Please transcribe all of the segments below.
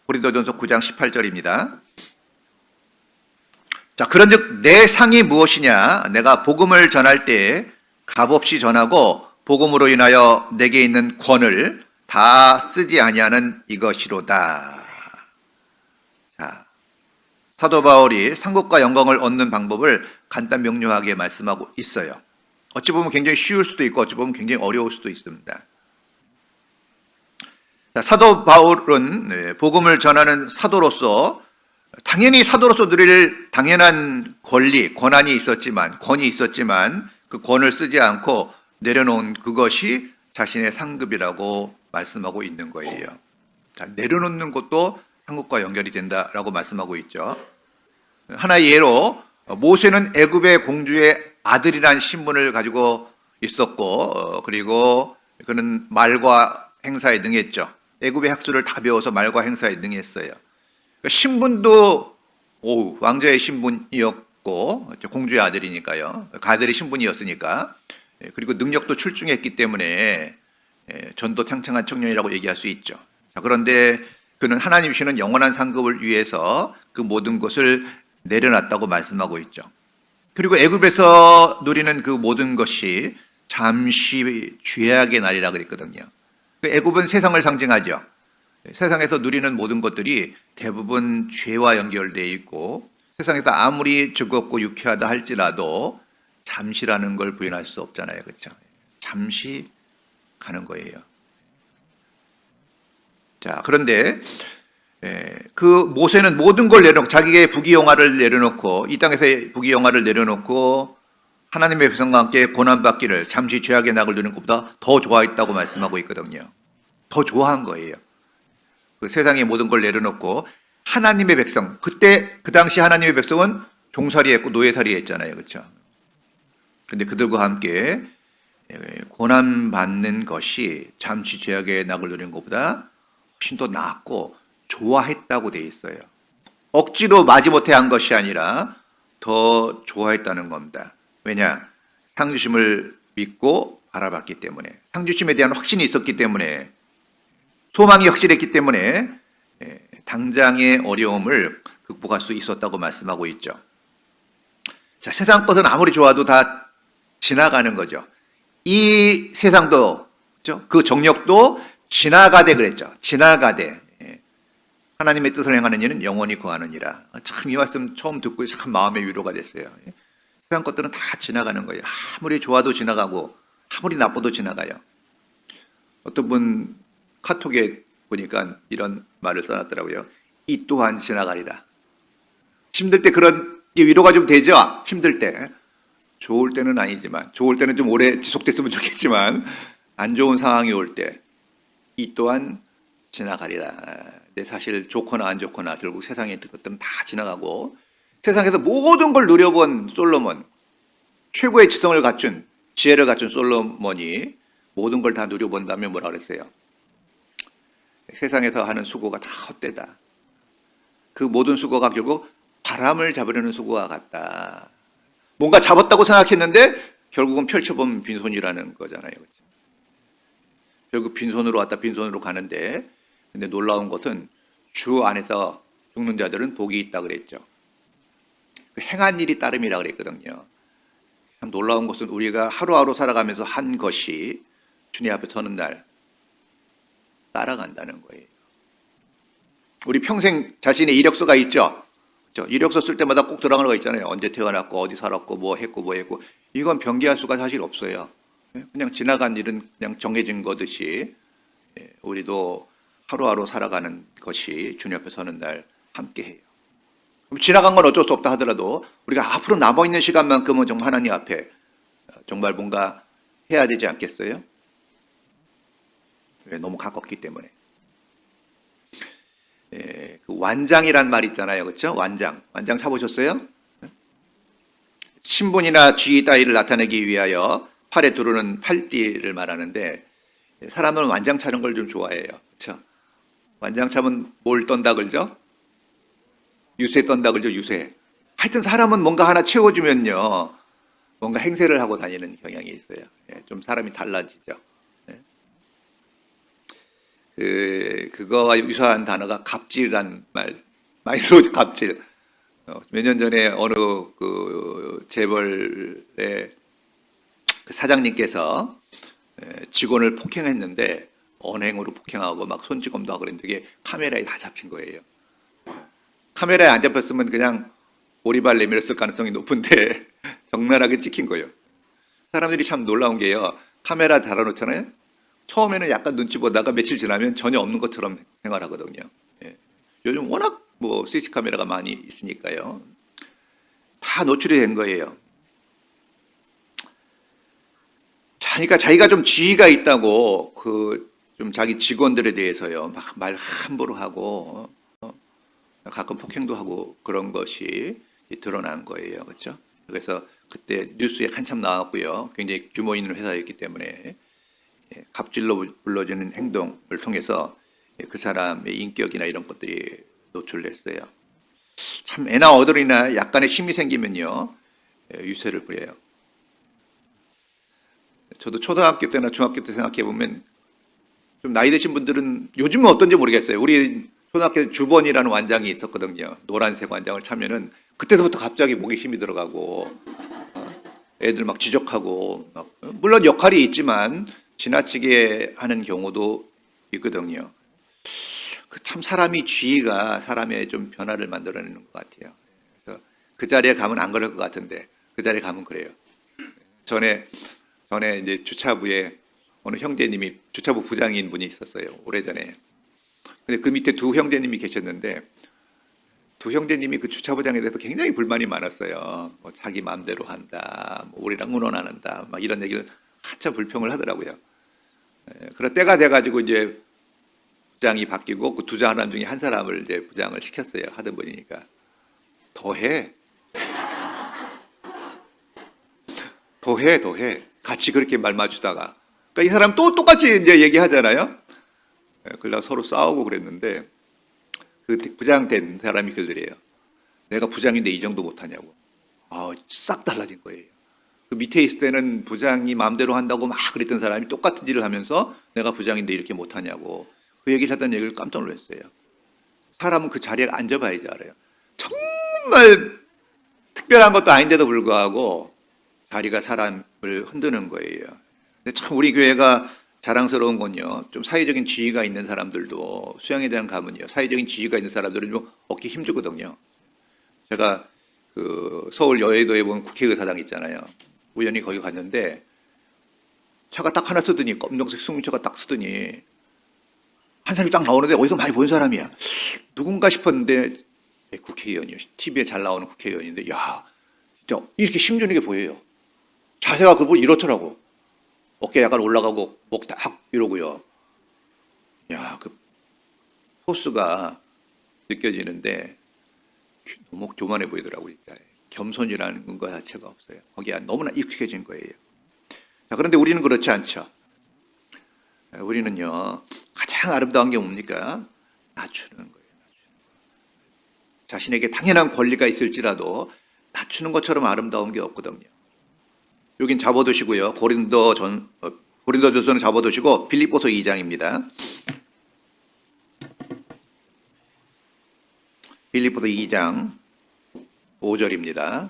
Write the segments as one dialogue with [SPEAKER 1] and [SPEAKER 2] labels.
[SPEAKER 1] 고린도전서 9장 18절입니다. 자, 그런즉 내 상이 무엇이냐? 내가 복음을 전할 때 값없이 전하고 복음으로 인하여 내게 있는 권을 다 쓰지 아니하는 이것이로다. 자, 사도 바울이 상급과 영광을 얻는 방법을 간단 명료하게 말씀하고 있어요. 어찌 보면 굉장히 쉬울 수도 있고 어찌 보면 굉장히 어려울 수도 있습니다. 자, 사도 바울은 복음을 전하는 사도로서 당연히 사도로서 누릴 당연한 권한이 있었지만 그 권을 쓰지 않고 내려놓은 그것이 자신의 상급이라고 말씀하고 있는 거예요. 자, 내려놓는 것도 상급과 연결이 된다라고 말씀하고 있죠. 하나의 예로 모세는 애굽의 공주의 아들이라는 신분을 가지고 있었고 그리고 그는 말과 행사에 능했죠. 애굽의 학술을 다 배워서 말과 행사에 능했어요. 신분도 왕자의 신분이었고 공주의 아들이니까요. 그 아들의 신분이었으니까 그리고 능력도 출중했기 때문에 전도 탱창한 청년이라고 얘기할 수 있죠. 자, 그런데 그는 하나님 주시는 영원한 상급을 위해서 그 모든 것을 내려놨다고 말씀하고 있죠. 그리고 애굽에서 누리는 그 모든 것이 잠시 죄악의 날이라 그랬거든요. 애굽은 세상을 상징하죠. 세상에서 누리는 모든 것들이 대부분 죄와 연결되어 있고 세상에서 아무리 즐겁고 유쾌하다 할지라도 잠시라는 걸 부인할 수 없잖아요. 그렇죠? 잠시 가는 거예요. 자, 그런데 그 모세는 모든 걸 내려놓고 자기의 부귀영화를 내려놓고 이 땅에서의 부귀영화를 내려놓고 하나님의 백성과 함께 고난받기를 잠시 죄악의 낙을 누리는 것보다 더 좋아했다고 말씀하고 있거든요. 더 좋아한 거예요. 그 세상의 모든 걸 내려놓고 하나님의 백성, 그때 그 당시 하나님의 백성은 종살이했고 노예살이했잖아요. 그렇죠? 그런데 그들과 함께 고난받는 것이 잠시 죄악의 낙을 누리는 것보다 훨씬 더 낫고 좋아했다고 돼 있어요. 억지로 마지못해 한 것이 아니라 더 좋아했다는 겁니다. 왜냐? 상주심을 믿고 바라봤기 때문에, 상주심에 대한 확신이 있었기 때문에, 소망이 확실했기 때문에 당장의 어려움을 극복할 수 있었다고 말씀하고 있죠. 자, 세상 것은 아무리 좋아도 다 지나가는 거죠. 이 세상도, 그렇죠? 그 정욕도 지나가되 그랬죠. 지나가되. 하나님의 뜻을 행하는 이는 영원히 거하느니라. 참 이 말씀 처음 듣고 참 마음의 위로가 됐어요. 세상 것들은 다 지나가는 거예요. 아무리 좋아도 지나가고 아무리 나빠도 지나가요. 어떤 분 카톡에 보니까 이런 말을 써놨더라고요. 이 또한 지나가리라. 힘들 때 그런 위로가 좀 되죠? 힘들 때. 좋을 때는 아니지만, 좋을 때는 좀 오래 지속됐으면 좋겠지만 안 좋은 상황이 올 때 이 또한 지나가리라. 근데 사실 좋거나 안 좋거나 결국 세상의 것들은 다 지나가고 세상에서 모든 걸 누려본 솔로몬, 최고의 지성을 갖춘 지혜를 갖춘 솔로몬이 모든 걸 다 누려본다면 뭐라 그랬어요? 세상에서 하는 수고가 다 헛되다. 그 모든 수고가 결국 바람을 잡으려는 수고와 같다. 뭔가 잡았다고 생각했는데 결국은 펼쳐보면 빈손이라는 거잖아요. 그렇죠? 결국 빈손으로 왔다 빈손으로 가는데 근데 놀라운 것은 주 안에서 죽는 자들은 복이 있다 그랬죠. 행한 일이 따름이라 그랬거든요. 참 놀라운 것은 우리가 하루하루 살아가면서 한 것이 주님 앞에 서는 날 따라간다는 거예요. 우리 평생 자신의 이력서가 있죠. 이력서 쓸 때마다 꼭 들어가는 거 있잖아요. 언제 태어났고 어디 살았고 뭐 했고 이건 변기할 수가 사실 없어요. 그냥 지나간 일은 그냥 정해진 거듯이 우리도 하루하루 살아가는 것이 주님 앞에 서는 날 함께 해요. 그럼 지나간 건 어쩔 수 없다 하더라도 우리가 앞으로 남아있는 시간만큼은 정말 하나님 앞에 정말 뭔가 해야 되지 않겠어요? 너무 가깝기 때문에. 그 완장이란 말 있잖아요. 그렇죠? 완장 사보셨어요? 신분이나 지위 따위를 나타내기 위하여 팔에 두르는 팔띠를 말하는데 사람은 완장 차는 걸 좀 좋아해요. 그렇죠? 완장 차면 뭘 떤다 그러죠? 유세 떤다 그러죠? 유세. 하여튼 사람은 뭔가 하나 채워주면요. 뭔가 행세를 하고 다니는 경향이 있어요. 좀 사람이 달라지죠. 그거와 유사한 단어가 갑질이란 말, 많이 들어오죠, 갑질. 몇 년 전에 어느 그 재벌의 그 사장님께서 직원을 폭행했는데 언행으로 폭행하고 막 손찌검도 하고 그랬는데 그게 카메라에 다 잡힌 거예요. 카메라에 안 잡혔으면 그냥 오리발 내밀었을 가능성이 높은데 적나라하게 찍힌 거예요. 사람들이 참 놀라운 게요. 카메라 달아놓잖아요. 처음에는 약간 눈치 보다가 며칠 지나면 전혀 없는 것처럼 생활하거든요. 예. 요즘 워낙 뭐 CC 카메라가 많이 있으니까요. 다 노출이 된 거예요. 그러니까 자기가 좀 지위가 있다고 그 좀 자기 직원들에 대해서요 막 말 함부로 하고 가끔 폭행도 하고 그런 것이 드러난 거예요, 그렇죠? 그래서 그때 뉴스에 한참 나왔고요. 굉장히 규모 있는 회사였기 때문에 갑질로 불러지는 행동을 통해서 그 사람의 인격이나 이런 것들이 노출됐어요. 참 애나 어들이나 약간의 힘이 생기면요 유세를 부려요. 저도 초등학교 때나 중학교 때 생각해 보면 좀 나이 드신 분들은 요즘은 어떤지 모르겠어요. 우리 초등학교 주번이라는 완장이 있었거든요. 노란색 완장을 차면은 그때서부터 갑자기 목에 힘이 들어가고 애들 막 지적하고 물론 역할이 있지만 지나치게 하는 경우도 있거든요. 참 사람이 지위가 사람의 좀 변화를 만들어내는 것 같아요. 그래서 그 자리에 가면 안 그럴 것 같은데 그 자리에 가면 그래요. 전에 이제 주차부에 어느 형제님이 주차부 부장인 분이 있었어요. 오래전에. 근데 그 밑에 두 형제님이 계셨는데 두 형제님이 그 주차부장에 대해서 굉장히 불만이 많았어요. 뭐 자기 마음대로 한다, 뭐 우리랑 의논 안 한다, 막 이런 얘기를 한참 불평을 하더라고요. 그런 때가 돼가지고 이제 부장이 바뀌고 그 두 사람 중에 한 사람을 이제 부장을 시켰어요. 하던 분이니까 더해, 더해. 같이 그렇게 말 맞추다가 그러니까 이 사람 또 똑같이 이제 얘기하잖아요. 그러다 서로 싸우고 그랬는데 그 부장 된 사람이 그러더래요. 내가 부장인데 이 정도 못하냐고. 싹 달라진 거예요. 그 밑에 있을 때는 부장이 마음대로 한다고 막 그랬던 사람이 똑같은 일을 하면서 내가 부장인데 이렇게 못하냐고 그 얘기를 했던 얘기를 깜짝 놀랐어요. 사람은 그 자리에 앉아봐야지 알아요. 정말 특별한 것도 아닌데도 불구하고 자리가 사람을 흔드는 거예요. 근데 참 우리 교회가 자랑스러운 건요. 좀 사회적인 지위가 있는 사람들도 수양에 대한 가면요. 사회적인 지위가 있는 사람들은 좀 얻기 힘들거든요. 제가 그 서울 여의도에 보면 국회의사당 있잖아요. 우연히 거기 갔는데 차가 딱 하나 쓰더니 검정색 승용차가 딱 쓰더니 한 사람이 딱 나오는데 어디서 많이 본 사람이야. 누군가 싶었는데 국회의원이요. TV에 잘 나오는 국회의원인데 야 진짜 이렇게 힘주는 게 보여요. 자세가 그분 이렇더라고. 어깨 약간 올라가고 목 딱 이러고요. 야, 그 포스가 느껴지는데 너무 교만해 보이더라고요. 진짜. 겸손이라는 것 자체가 없어요. 거기에 너무나 익숙해진 거예요. 자, 그런데 우리는 그렇지 않죠. 우리는요 가장 아름다운 게 뭡니까? 낮추는 거예요. 자신에게 당연한 권리가 있을지라도 낮추는 것처럼 아름다운 게 없거든요. 여긴 잡아두시고요. 고린도전서는 잡아두시고 빌립보서 2장입니다. 빌립보서 2장 5절입니다.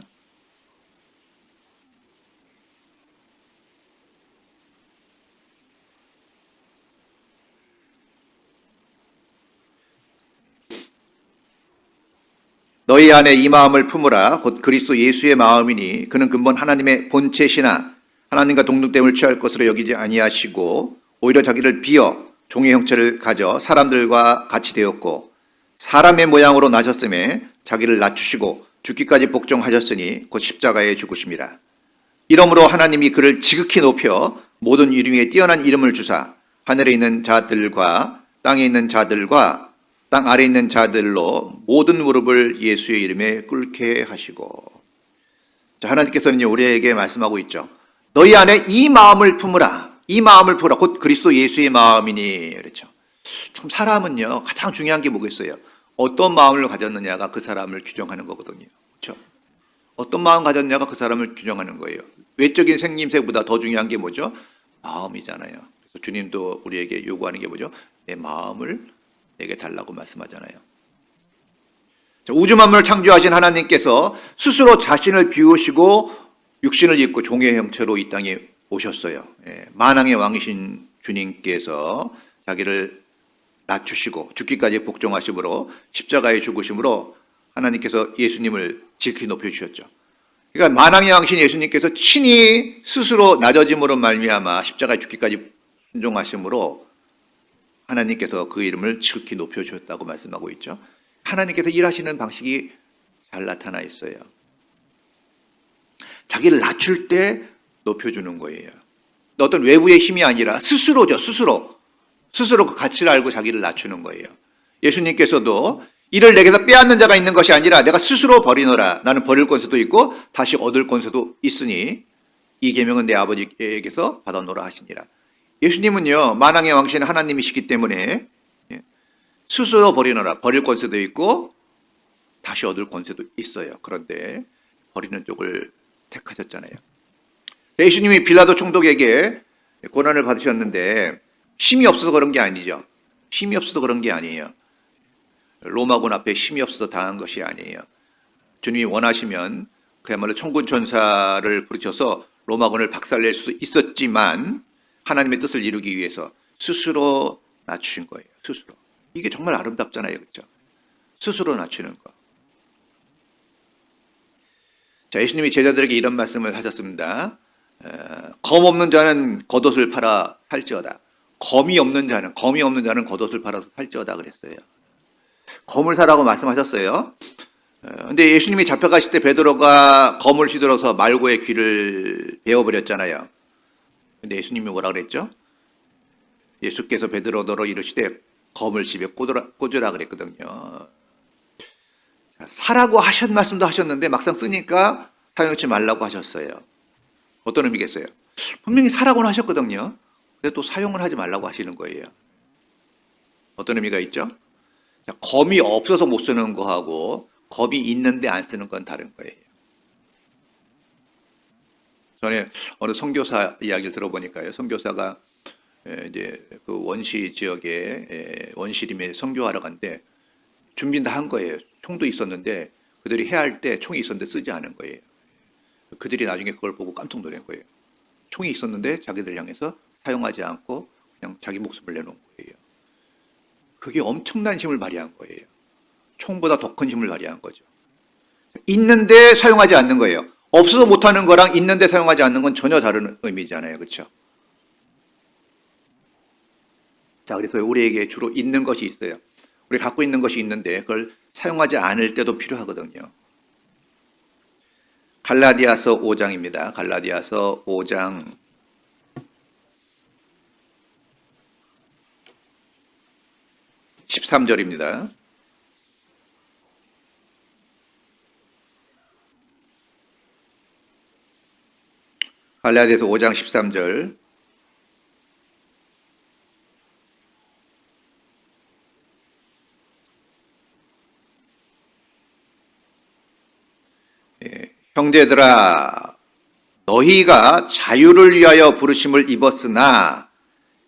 [SPEAKER 1] 너희 안에 이 마음을 품으라. 곧 그리스도 예수의 마음이니 그는 근본 하나님의 본체시나 하나님과 동등됨을 취할 것으로 여기지 아니하시고 오히려 자기를 비어 종의 형체를 가져 사람들과 같이 되었고 사람의 모양으로 나셨음에 자기를 낮추시고 죽기까지 복종하셨으니 곧 십자가에 죽으심이라. 이러므로 하나님이 그를 지극히 높여 모든 이름 위에 뛰어난 이름을 주사 하늘에 있는 자들과 땅에 있는 자들과 땅 아래 있는 자들로 모든 무릎을 예수의 이름에 꿇게 하시고. 자, 하나님께서는 우리에게 말씀하고 있죠. 너희 안에 이 마음을 품으라. 이 마음을 품으라. 곧 그리스도 예수의 마음이니. 그렇죠. 참 사람은요 가장 중요한 게 뭐겠어요? 어떤 마음을 가졌느냐가 그 사람을 규정하는 거거든요. 그렇죠? 어떤 마음 가졌냐가 그 사람을 규정하는 거예요. 외적인 생김새보다 더 중요한 게 뭐죠? 마음이잖아요. 그래서 주님도 우리에게 요구하는 게 뭐죠? 내 마음을 내게 달라고 말씀하잖아요. 우주 만물을 창조하신 하나님께서 스스로 자신을 비우시고 육신을 입고 종의 형체로 이 땅에 오셨어요. 만왕의 왕이신 주님께서 자기를 낮추시고 죽기까지 복종하심으로 십자가에 죽으심으로 하나님께서 예수님을 지극히 높여주셨죠. 그러니까 만왕의 왕이신 예수님께서 친히 스스로 낮아짐으로 말미암아 십자가에 죽기까지 순종하심으로 하나님께서 그 이름을 지극히 높여주셨다고 말씀하고 있죠. 하나님께서 일하시는 방식이 잘 나타나 있어요. 자기를 낮출 때 높여주는 거예요. 어떤 외부의 힘이 아니라 스스로죠. 스스로 그 가치를 알고 자기를 낮추는 거예요. 예수님께서도 이를 내게서 빼앗는 자가 있는 것이 아니라 내가 스스로 버리노라. 나는 버릴 권세도 있고 다시 얻을 권세도 있으니 이 계명은 내 아버지에게서 받아노라 하시니라. 예수님은요, 만왕의 왕신 하나님이시기 때문에 스스로 버리노라. 버릴 권세도 있고 다시 얻을 권세도 있어요. 그런데 버리는 쪽을 택하셨잖아요. 예수님이 빌라도 총독에게 고난을 받으셨는데 힘이 없어서 그런 게 아니죠. 힘이 없어서 그런 게 아니에요. 로마군 앞에 힘이 없어서 당한 것이 아니에요. 주님이 원하시면 그야말로 천군 천사를 부르셔서 로마군을 박살낼 수도 있었지만 하나님의 뜻을 이루기 위해서 스스로 낮추신 거예요. 스스로. 이게 정말 아름답잖아요. 그렇죠? 스스로 낮추는 거. 자, 예수님이 제자들에게 이런 말씀을 하셨습니다. 검 없는 자는 겉옷을 팔아 살지어다. 검이 없는 자는 겉옷을 팔아서 살지어다 그랬어요. 검을 사라고 말씀하셨어요. 근데 예수님이 잡혀가실 때 베드로가 검을 휘둘러서 말고의 귀를 베어버렸잖아요. 근데 예수님이 뭐라 그랬죠? 예수께서 베드로더러 이르시되 검을 집에 꽂으라 그랬거든요. 사라고 하신 말씀도 하셨는데 막상 쓰니까 사용하지 말라고 하셨어요. 어떤 의미겠어요? 분명히 사라고는 하셨거든요. 근데 또 사용을 하지 말라고 하시는 거예요. 어떤 의미가 있죠? 검이 없어서 못 쓰는 거하고 검이 있는데 안 쓰는 건 다른 거예요. 전에 어느 선교사 이야기를 들어보니까요. 선교사가 이제 그 원시 지역에 원시림에 선교하러 갔는데 준비는 다 한 거예요. 총도 있었는데 그들이 해야 할 때 총이 있었는데 쓰지 않은 거예요. 그들이 나중에 그걸 보고 깜짝 놀란 거예요. 총이 있었는데 자기들 향해서 사용하지 않고 그냥 자기 목숨을 내놓은 거예요. 그게 엄청난 힘을 발휘한 거예요. 총보다 더 큰 힘을 발휘한 거죠. 있는데 사용하지 않는 거예요. 없어서 못하는 거랑 있는데 사용하지 않는 건 전혀 다른 의미잖아요. 그렇죠? 자, 그래서 우리에게 주로 있는 것이 있어요. 우리 갖고 있는 것이 있는데 그걸 사용하지 않을 때도 필요하거든요. 갈라디아서 5장입니다. 갈라디아서 5장 13절입니다. 갈라디아서 5장 13절. 형제들아, 너희가 자유를 위하여 부르심을 입었으나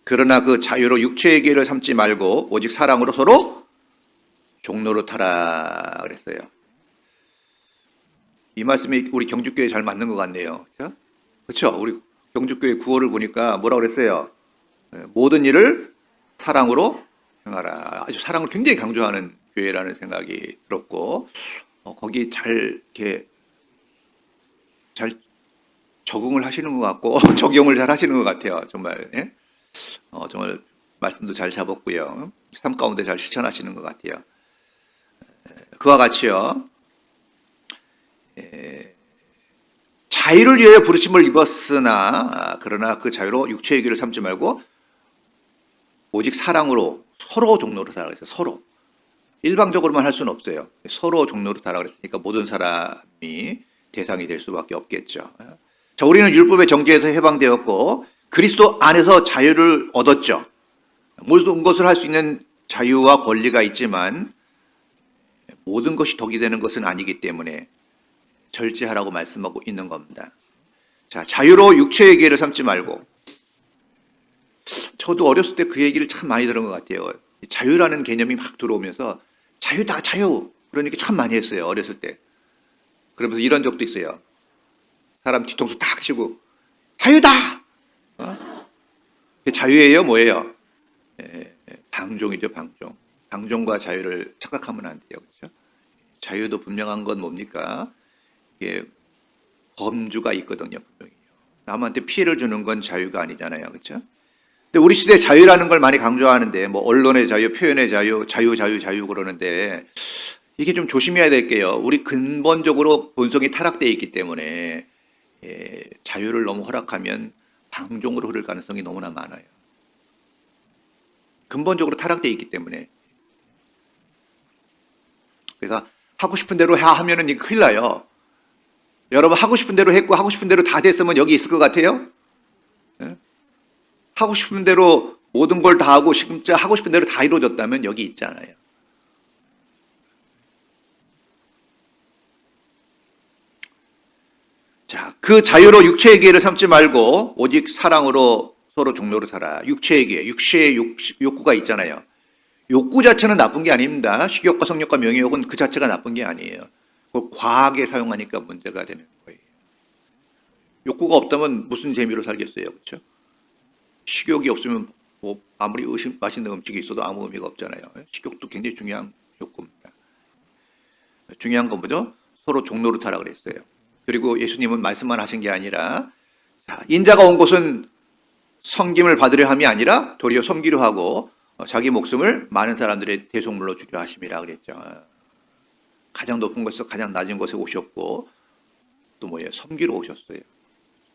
[SPEAKER 1] 그러나 그 자유로 육체의 기회를 삼지 말고 오직 사랑으로 서로 종로로 타라 그랬어요. 이 말씀이 우리 경주교회에 잘 맞는 것 같네요. 그렇죠? 우리 경주교회 구호를 보니까 뭐라고 그랬어요? 모든 일을 사랑으로 행하라. 아주 사랑을 굉장히 강조하는 교회라는 생각이 들었고 거기 잘 적응을 하시는 것 같고 적용을 잘 하시는 것 같아요. 정말 정말 말씀도 잘 잡았고요. 삶 가운데 잘 실천하시는 것 같아요. 그와 같이요. 자유를 위하여 부르심을 입었으나 그러나 그 자유로 육체의 길을 삼지 말고 오직 사랑으로 서로 종로로 살아 그랬어요. 서로. 일방적으로만 할 수는 없어요. 서로 종로로 살아 그랬으니까 모든 사람이 대상이 될 수밖에 없겠죠. 자, 우리는 율법의 정죄에서 해방되었고 그리스도 안에서 자유를 얻었죠. 모든 것을 할 수 있는 자유와 권리가 있지만 모든 것이 덕이 되는 것은 아니기 때문에 절제하라고 말씀하고 있는 겁니다. 자, 자유로 육체의 기회를 삼지 말고 저도 어렸을 때 그 얘기를 참 많이 들은 것 같아요. 자유라는 개념이 막 들어오면서 자유다, 자유! 그런 얘기 참 많이 했어요, 어렸을 때. 그러면서 이런 적도 있어요. 사람 뒤통수 탁 치고 자유다! 어? 그게 자유예요, 뭐예요? 방종이죠, 방종. 방종과 자유를 착각하면 안 돼요, 그렇죠? 자유도 분명한 건 뭡니까? 이게 범주가 있거든요, 분명히. 남한테 피해를 주는 건 자유가 아니잖아요, 그렇죠? 근데 우리 시대 자유라는 걸 많이 강조하는데, 뭐 언론의 자유, 표현의 자유, 자유, 자유, 자유 그러는데 이게 좀 조심해야 될 게요. 우리 근본적으로 본성이 타락되어 있기 때문에 자유를 너무 허락하면 방종으로 흐를 가능성이 너무나 많아요. 근본적으로 타락되어 있기 때문에. 그래서 하고 싶은 대로 하면은 이거 큰일 나요. 여러분 하고 싶은 대로 했고 하고 싶은 대로 다 됐으면 여기 있을 것 같아요? 예? 하고 싶은 대로 모든 걸 다 하고 진짜 하고 싶은 대로 다 이루어졌다면 여기 있잖아요. 자, 그 자유로 육체의 기회를 삼지 말고 오직 사랑으로 서로 종로를 살아. 육체의 기회, 육체의 욕구가 있잖아요. 욕구 자체는 나쁜 게 아닙니다. 식욕과 성욕과 명예욕은 그 자체가 나쁜 게 아니에요. 그걸 과하게 사용하니까 문제가 되는 거예요. 욕구가 없다면 무슨 재미로 살겠어요, 그렇죠? 식욕이 없으면 뭐 아무리 맛있는 음식이 있어도 아무 의미가 없잖아요. 식욕도 굉장히 중요한 욕구입니다. 중요한 건 뭐죠? 서로 종로를 타라 그랬어요. 그리고 예수님은 말씀만 하신 게 아니라 인자가 온 곳은 섬김을 받으려 함이 아니라 도리어 섬기려 하고 자기 목숨을 많은 사람들의 대속물로 주려 하심이라 그랬죠. 가장 높은 곳에서 가장 낮은 곳에 오셨고 또 뭐예요? 섬기러 오셨어요.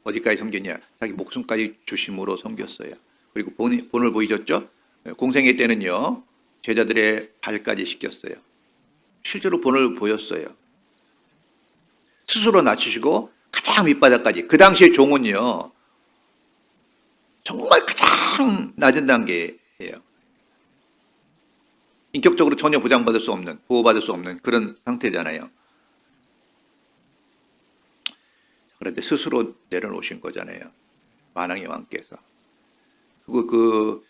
[SPEAKER 1] 어디까지 섬겼냐? 자기 목숨까지 주심으로 섬겼어요. 그리고 본을 보이셨죠? 공생애 때는요. 제자들의 발까지 씻겼어요. 실제로 본을 보였어요. 스스로 낮추시고 가장 밑바닥까지. 그 당시에 종은요. 정말 가장 낮은 단계예요. 인격적으로 전혀 보장받을 수 없는, 보호받을 수 없는 그런 상태잖아요. 그런데 스스로 내려놓으신 거잖아요. 만왕의 왕께서. 그리고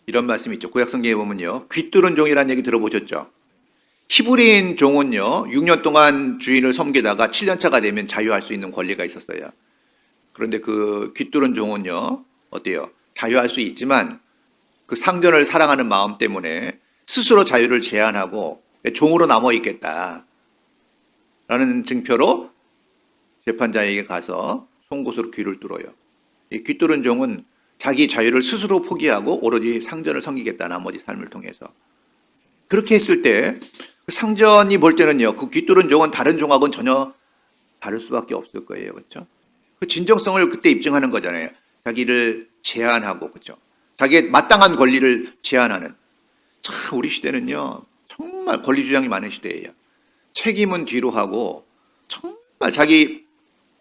[SPEAKER 1] 이런 말씀이 있죠. 구약성경에 보면요. 귀뚫은 종이라는 얘기 들어보셨죠? 히브리인 종은요. 6년 동안 주인을 섬기다가 7년 차가 되면 자유할 수 있는 권리가 있었어요. 그런데 그 귀뚫은 종은요. 어때요? 자유할 수 있지만 그 상전을 사랑하는 마음 때문에 스스로 자유를 제한하고 종으로 남아 있겠다. 라는 증표로 재판장에게 가서 송곳으로 귀를 뚫어요. 이 귀뚫은 종은 자기 자유를 스스로 포기하고 오로지 상전을 섬기겠다. 나머지 삶을 통해서. 그렇게 했을 때 상전이 볼 때는요. 그 귀뚫은 종은 다른 종하고는 전혀 다를 수밖에 없을 거예요. 그렇죠? 그 진정성을 그때 입증하는 거잖아요. 자기를 제한하고 그렇죠? 자기의 마땅한 권리를 제한하는. 참 우리 시대는요. 정말 권리 주장이 많은 시대예요. 책임은 뒤로 하고 정말 자기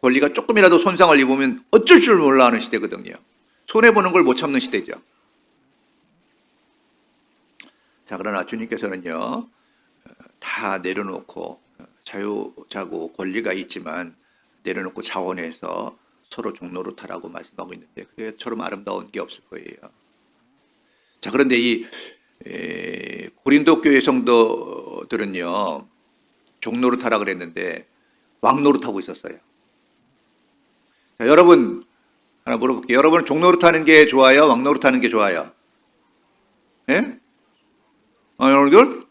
[SPEAKER 1] 권리가 조금이라도 손상을 입으면 어쩔 줄 몰라 하는 시대거든요. 손해보는 걸 못 참는 시대죠. 자, 그러나 주님께서는요, 다 내려놓고 자유자고 권리가 있지만 내려놓고 자원해서 서로 종로로 타라고 말씀하고 있는데 그게처럼 아름다운 게 없을 거예요. 자, 그런데 이 고린도 교회 성도들은요, 종로로 타라 그랬는데 왕노로 타고 있었어요. 자, 여러분 하나 물어볼게요. 여러분은 종로로 타는 게 좋아요? 왕노로 타는 게 좋아요? 예? 여러분들?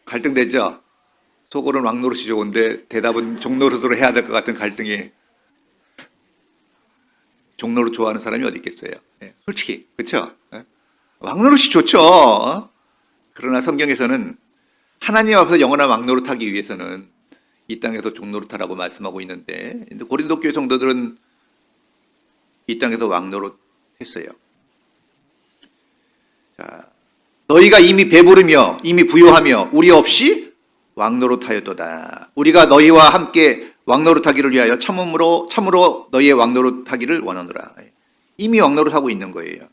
[SPEAKER 1] 갈등되죠? 속으로는 왕노릇이 좋은데 대답은 종노릇으로 해야 될 것 같은 갈등이. 종노릇 좋아하는 사람이 어디 있겠어요? 예, 솔직히 그렇죠? 예? 왕노릇이 좋죠. 그러나 성경에서는 하나님 앞에서 영원한 왕노릇 하기 위해서는 이 땅에서 종노릇하라고 말씀하고 있는데 고린도 교회 성도들은 이 땅에서 왕노릇 했어요. 자, 너희가 이미 배부르며 이미 부유하며 우리 없이 왕노릇하였도다. 우리가 너희와 함께 왕노릇하기를 위하여 참으로 너희의 왕노릇하기를 원하노라. 이미 왕노릇하고 있는 거예요.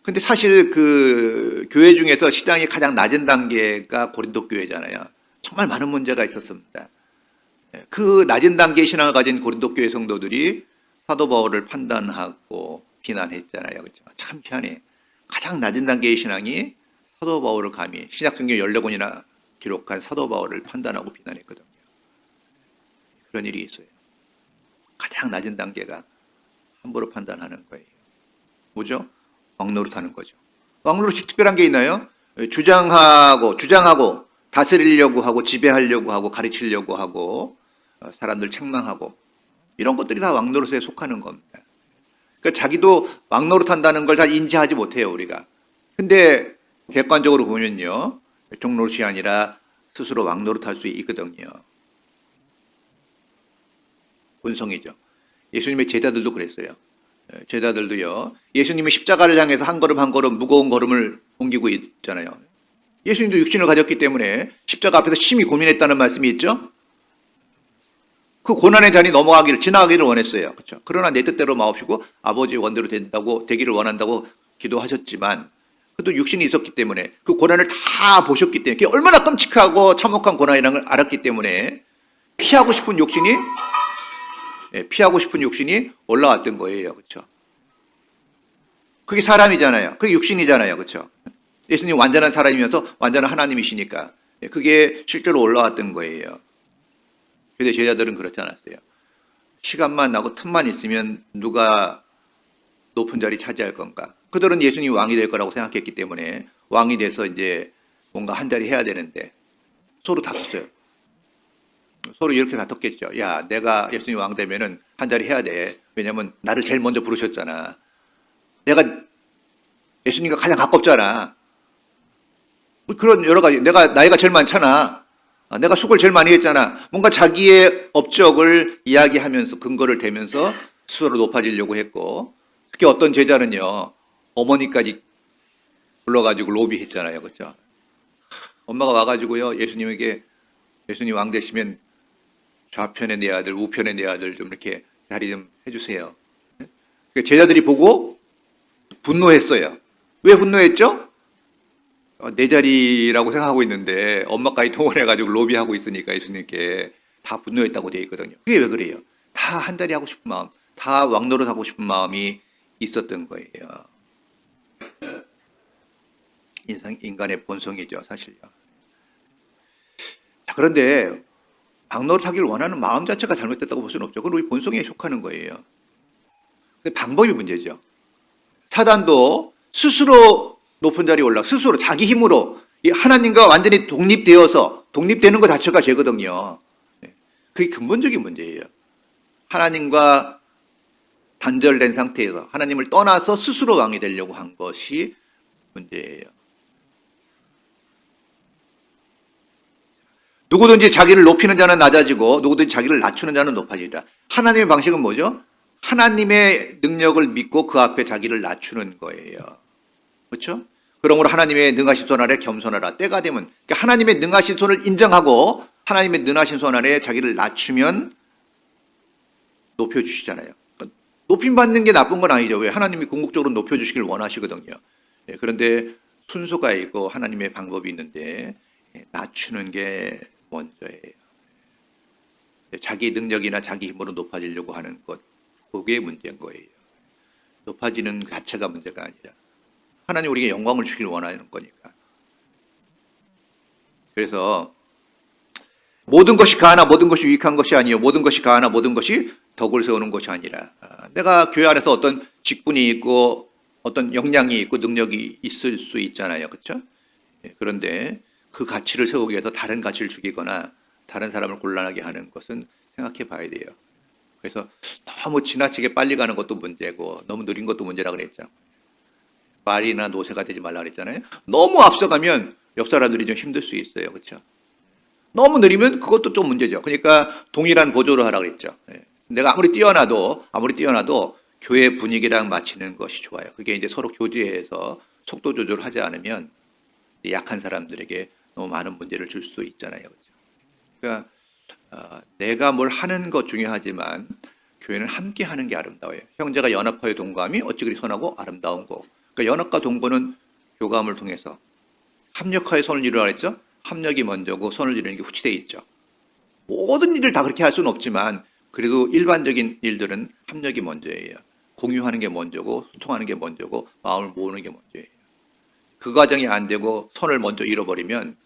[SPEAKER 1] 근데 사실 그 교회 중에서 신앙이 가장 낮은 단계가 고린도 교회잖아요. 정말 많은 문제가 있었습니다. 그 낮은 단계의 신앙을 가진 고린도 교회 성도들이 사도 바울을 판단하고 비난했잖아요. 그렇죠? 참 희한해. 가장 낮은 단계의 신앙이 사도 바울을 감히 신약성경 14권이나 기록한 사도 바울을 판단하고 비난했거든요. 그런 일이 있어요. 가장 낮은 단계가 함부로 판단하는 거예요. 뭐죠? 왕노릇하는 거죠. 왕노릇이 특별한 게 있나요? 주장하고 다스리려고 하고 지배하려고 하고 가르치려고 하고 사람들 책망하고 이런 것들이 다 왕노릇에 속하는 겁니다. 그러니까 자기도 왕노릇한다는 걸 잘 인지하지 못해요, 우리가. 근데 객관적으로 보면요, 종노릇이 아니라 스스로 왕노릇할 수 있거든요. 본성이죠. 예수님의 제자들도 그랬어요. 제자들도요, 예수님이 십자가를 향해서 한 걸음 한 걸음 무거운 걸음을 옮기고 있잖아요. 예수님도 육신을 가졌기 때문에 십자가 앞에서 심히 고민했다는 말씀이 있죠. 그 고난의 잔이 지나가기를 원했어요. 그렇죠? 그러나 내 뜻대로 마옵시고 아버지의 원대로 되기를 원한다고 기도하셨지만 그래도 육신이 있었기 때문에 그 고난을 다 보셨기 때문에 그게 얼마나 끔찍하고 참혹한 고난이라는 걸 알았기 때문에 피하고 싶은 욕심이 올라왔던 거예요. 그렇죠? 그게 사람이잖아요. 그게 육신이잖아요. 그렇죠? 예수님 완전한 사람이면서 완전한 하나님이시니까 그게 실제로 올라왔던 거예요. 그런데 제자들은 그렇지 않았어요. 시간만 나고 틈만 있으면 누가 높은 자리 차지할 건가? 그들은 예수님이 왕이 될 거라고 생각했기 때문에 왕이 돼서 이제 뭔가 한 자리 해야 되는데 서로 다퉜어요. 서로 이렇게 다퉜겠죠. 야, 내가 예수님 왕 되면은 한 자리 해야 돼. 왜냐면 나를 제일 먼저 부르셨잖아. 내가 예수님과 가장 가깝잖아. 그런 여러 가지. 내가 나이가 제일 많잖아. 내가 수고를 제일 많이 했잖아. 뭔가 자기의 업적을 이야기하면서 근거를 대면서 스스로 높아지려고 했고, 특히 어떤 제자는요, 어머니까지 불러가지고 로비했잖아요. 그렇죠? 엄마가 와가지고요, 예수님 왕 되시면 좌편에 내 아들, 우편에 내 아들 좀 이렇게 자리 좀 해주세요. 제자들이 보고 분노했어요. 왜 분노했죠? 내 자리라고 생각하고 있는데 엄마까지 동원해가지고 로비하고 있으니까 예수님께 다 분노했다고 되어 있거든요. 그게 왜 그래요? 다 한 자리 하고 싶은 마음, 다 왕노릇 하고 싶은 마음이 있었던 거예요. 인간의 본성이죠, 사실요. 자, 그런데 왕노릇 하기를 원하는 마음 자체가 잘못됐다고 볼 수는 없죠. 그건 우리 본성에 속하는 거예요. 근데 방법이 문제죠. 사단도 스스로 높은 자리에 스스로 자기 힘으로 하나님과 완전히 독립되는 것 자체가 죄거든요. 그게 근본적인 문제예요. 하나님과 단절된 상태에서 하나님을 떠나서 스스로 왕이 되려고 한 것이 문제예요. 누구든지 자기를 높이는 자는 낮아지고 누구든지 자기를 낮추는 자는 높아지다. 하나님의 방식은 뭐죠? 하나님의 능력을 믿고 그 앞에 자기를 낮추는 거예요. 그렇죠? 그러므로 하나님의 능하신 손 아래 겸손하라. 때가 되면 그러니까 하나님의 능하신 손을 인정하고 하나님의 능하신 손 아래 자기를 낮추면 높여주시잖아요. 그러니까 높임받는 게 나쁜 건 아니죠. 왜? 하나님이 궁극적으로 높여주시길 원하시거든요. 그런데 순서가 있고 하나님의 방법이 있는데 낮추는 게 먼저예요. 자기 능력이나 자기 힘으로 높아지려고 하는 것, 그게 문제인 거예요. 높아지는 자체가 문제가 아니라 하나님 우리에게 영광을 주길 원하는 거니까. 그래서 모든 것이 가하나 모든 것이 유익한 것이 아니요 모든 것이 가하나 모든 것이 덕을 세우는 것이 아니라 내가 교회 안에서 어떤 직분이 있고 어떤 역량이 있고 능력이 있을 수 있잖아요. 그렇죠? 그런데 그 가치를 세우기 위해서 다른 가치를 죽이거나 다른 사람을 곤란하게 하는 것은 생각해 봐야 돼요. 그래서 너무 지나치게 빨리 가는 것도 문제고 너무 느린 것도 문제라 그랬죠. 말이나 노새가 되지 말라 그랬잖아요. 너무 앞서가면 옆 사람들이 좀 힘들 수 있어요. 그렇죠? 너무 느리면 그것도 좀 문제죠. 그러니까 동일한 보조를 하라 그랬죠. 내가 아무리 뛰어나도 교회 분위기랑 맞추는 것이 좋아요. 그게 이제 서로 교제해서 속도 조절을 하지 않으면 약한 사람들에게 너무 많은 문제를 줄 수도 있잖아요. 그러니까 내가 뭘 하는 것 중요하지만 교회는 함께 하는 게 아름다워요. 형제가 연합하여 동거함이 어찌 그리 선하고 아름다운 거. 그러니까 연합과 동거는 교감을 통해서 합력하여 선을 이루라 그랬죠. 합력이 먼저고 선을 이루는 게 후치되어 있죠. 모든 일을 다 그렇게 할 수는 없지만 그래도 일반적인 일들은 협력이 먼저예요. 공유하는 게 먼저고 소통하는 게 먼저고 마음을 모으는 게 먼저예요. 그 과정이 안 되고 선을 먼저 잃어버리면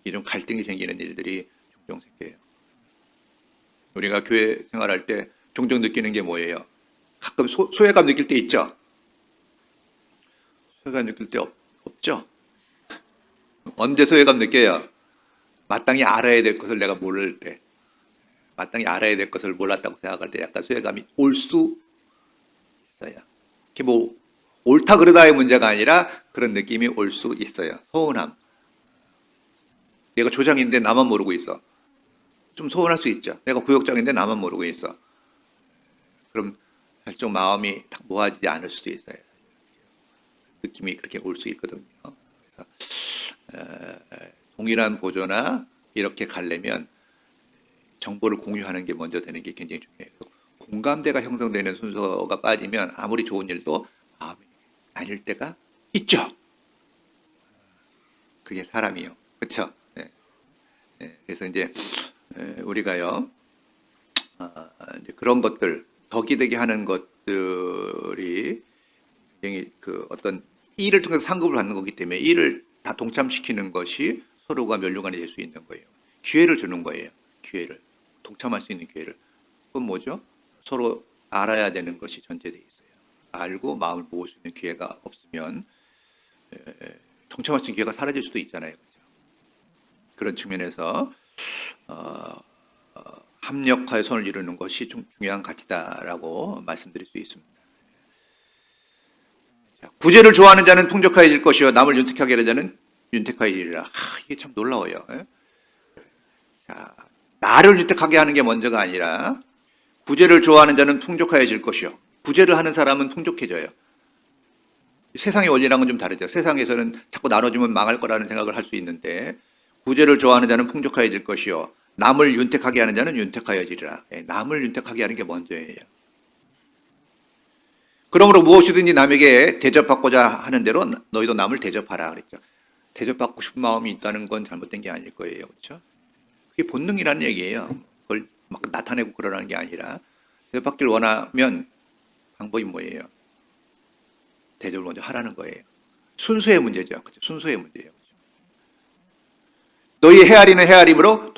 [SPEAKER 1] 이런 갈등이 생기는 일들이 종종 생겨요. 우리가 교회 생활할 때 종종 느끼는 게 뭐예요? 가끔 소외감 느낄 때 있죠? 소외감 느낄 때 없죠? 언제 소외감 느껴요? 마땅히 알아야 될 것을 내가 모를 때, 마땅히 알아야 될 것을 몰랐다고 생각할 때 약간 소외감이 올 수 있어요. 그게 뭐 옳다 그르다의 문제가 아니라 그런 느낌이 올 수 있어요. 서운함. 내가 조장인데 나만 모르고 있어. 좀 서운할 수 있죠. 내가 구역장인데 나만 모르고 있어. 그럼 사실 좀 마음이 딱 모아지지 않을 수도 있어요. 느낌이 그렇게 올 수 있거든요. 그래서 동일한 보조나 이렇게 가려면 정보를 공유하는 게 먼저 되는 게 굉장히 중요해요. 공감대가 형성되는 순서가 빠지면 아무리 좋은 일도 마음이 나뉠 때가 있죠. 그게 사람이요. 그렇죠? 네. 네. 그래서 이제 우리가요 이제 그런 것들 덕이 되게 하는 것들이 굉장히 그 어떤 일을 통해서 상급을 받는 거기 때문에 일을 다 동참시키는 것이 서로가 면류관이 될 수 있는 거예요. 기회를 주는 거예요. 기회를 동참할 수 있는 기회를. 그건 뭐죠? 서로 알아야 되는 것이 전제되어 있어요. 알고 마음을 모을 수 있는 기회가 없으면 동참할 수 있는 기회가 사라질 수도 있잖아요. 그렇죠? 그런 측면에서 합력하여 선을 이루는 것이 좀 중요한 가치다라고 말씀드릴 수 있습니다. 자, 구제를 좋아하는 자는 풍족하여질 것이요 남을 윤택하게 하는 자는 윤택하여지리라. 이게 참 놀라워요. 자, 나를 윤택하게 하는 게 먼저가 아니라 구제를 좋아하는 자는 풍족하여질 것이요. 구제를 하는 사람은 풍족해져요. 세상의 원리랑은 좀 다르죠. 세상에서는 자꾸 나눠주면 망할 거라는 생각을 할 수 있는데 구제를 좋아하는 자는 풍족하여질 것이요. 남을 윤택하게 하는 자는 윤택하여지리라. 남을 윤택하게 하는 게 먼저예요. 그러므로 무엇이든지 남에게 대접받고자 하는 대로 너희도 남을 대접하라 그랬죠. 대접받고 싶은 마음이 있다는 건 잘못된 게 아닐 거예요. 그렇죠? 그게 본능이라는 얘기예요. 그걸 막 나타내고 그러라는 게 아니라 대접받기를 원하면 방법이 뭐예요? 대접을 먼저 하라는 거예요. 순수의 문제죠. 그렇죠? 순수의 문제예요. 그렇죠? 너희 헤아리는 헤아림으로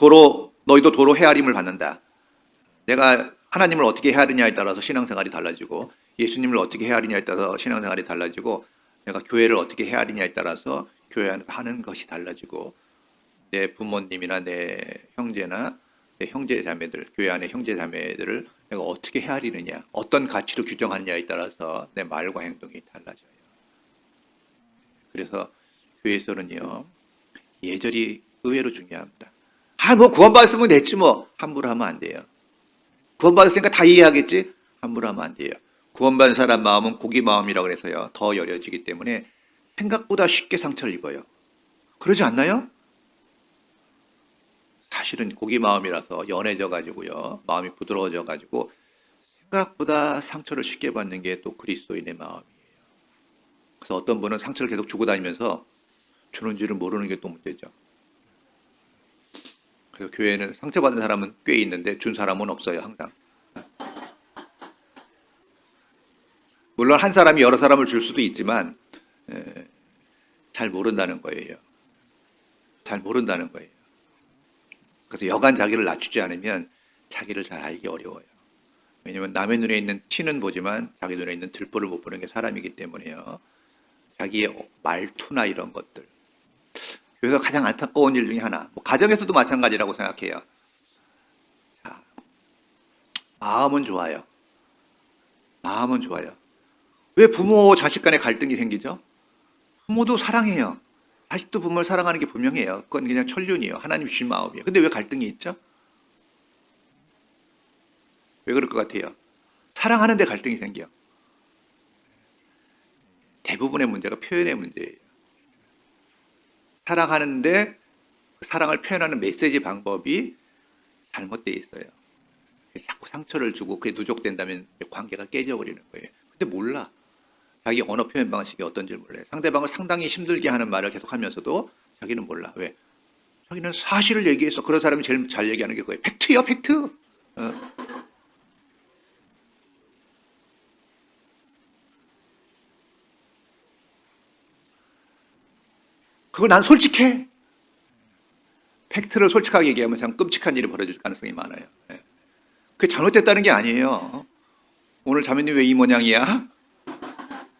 [SPEAKER 1] 너희도 도로 헤아림을 받는다. 내가 하나님을 어떻게 헤아리냐에 따라서 신앙생활이 달라지고 예수님을 어떻게 헤아리냐에 따라서 신앙생활이 달라지고 내가 교회를 어떻게 헤아리냐에 따라서 교회 안에서 하는 것이 달라지고 내 부모님이나 내 형제나 내 형제 자매들, 교회 안의 형제 자매들을 내가 어떻게 헤아리느냐, 어떤 가치로 규정하느냐에 따라서 내 말과 행동이 달라져요. 그래서 교회에서는요, 예절이 의외로 중요합니다. 뭐 구원받았으면 됐지 뭐. 함부로 하면 안 돼요. 구원받았으니까 다 이해하겠지? 함부로 하면 안 돼요. 구원받은 사람 마음은 고기 마음이라고 해서요. 더 여려지기 때문에 생각보다 쉽게 상처를 입어요. 그러지 않나요? 사실은 고기 마음이라서 연해져 가지고요. 마음이 부드러워져 가지고 생각보다 상처를 쉽게 받는 게 또 그리스도인의 마음이에요. 그래서 어떤 분은 상처를 계속 주고 다니면서 주는 줄을 모르는 게 또 문제죠. 그래서 교회는 상처받은 사람은 꽤 있는데 준 사람은 없어요. 항상. 물론 한 사람이 여러 사람을 줄 수도 있지만 잘 모른다는 거예요. 잘 모른다는 거예요. 그래서 여간 자기를 낮추지 않으면 자기를 잘 알기 어려워요. 왜냐하면 남의 눈에 있는 티는 보지만 자기 눈에 있는 들보를 못 보는 게 사람이기 때문에요. 자기의 말투나 이런 것들. 그래서 가장 안타까운 일 중에 하나. 뭐 가정에서도 마찬가지라고 생각해요. 자, 마음은 좋아요. 마음은 좋아요. 왜 부모 자식 간에 갈등이 생기죠? 부모도 사랑해요. 자식도 부모를 사랑하는 게 분명해요. 그건 그냥 천륜이에요. 하나님 주신 마음이에요. 근데 왜 갈등이 있죠? 왜 그럴 것 같아요? 사랑하는데 갈등이 생겨. 대부분의 문제가 표현의 문제예요. 사랑하는데 그 사랑을 표현하는 메시지 방법이 잘못되어 있어요. 자꾸 상처를 주고 그게 누적된다면 관계가 깨져버리는 거예요. 근데 몰라. 자기 언어 표현 방식이 어떤지 몰라요. 상대방을 상당히 힘들게 하는 말을 계속하면서도 자기는 몰라. 왜? 자기는 사실을 얘기해서 그런 사람이 제일 잘 얘기하는 게 그거예요. 팩트요, 팩트. 그걸 난 솔직해. 팩트를 솔직하게 얘기하면 참 끔찍한 일이 벌어질 가능성이 많아요. 예. 그게 잘못됐다는 게 아니에요. 오늘 자매님 왜 이 모양이야?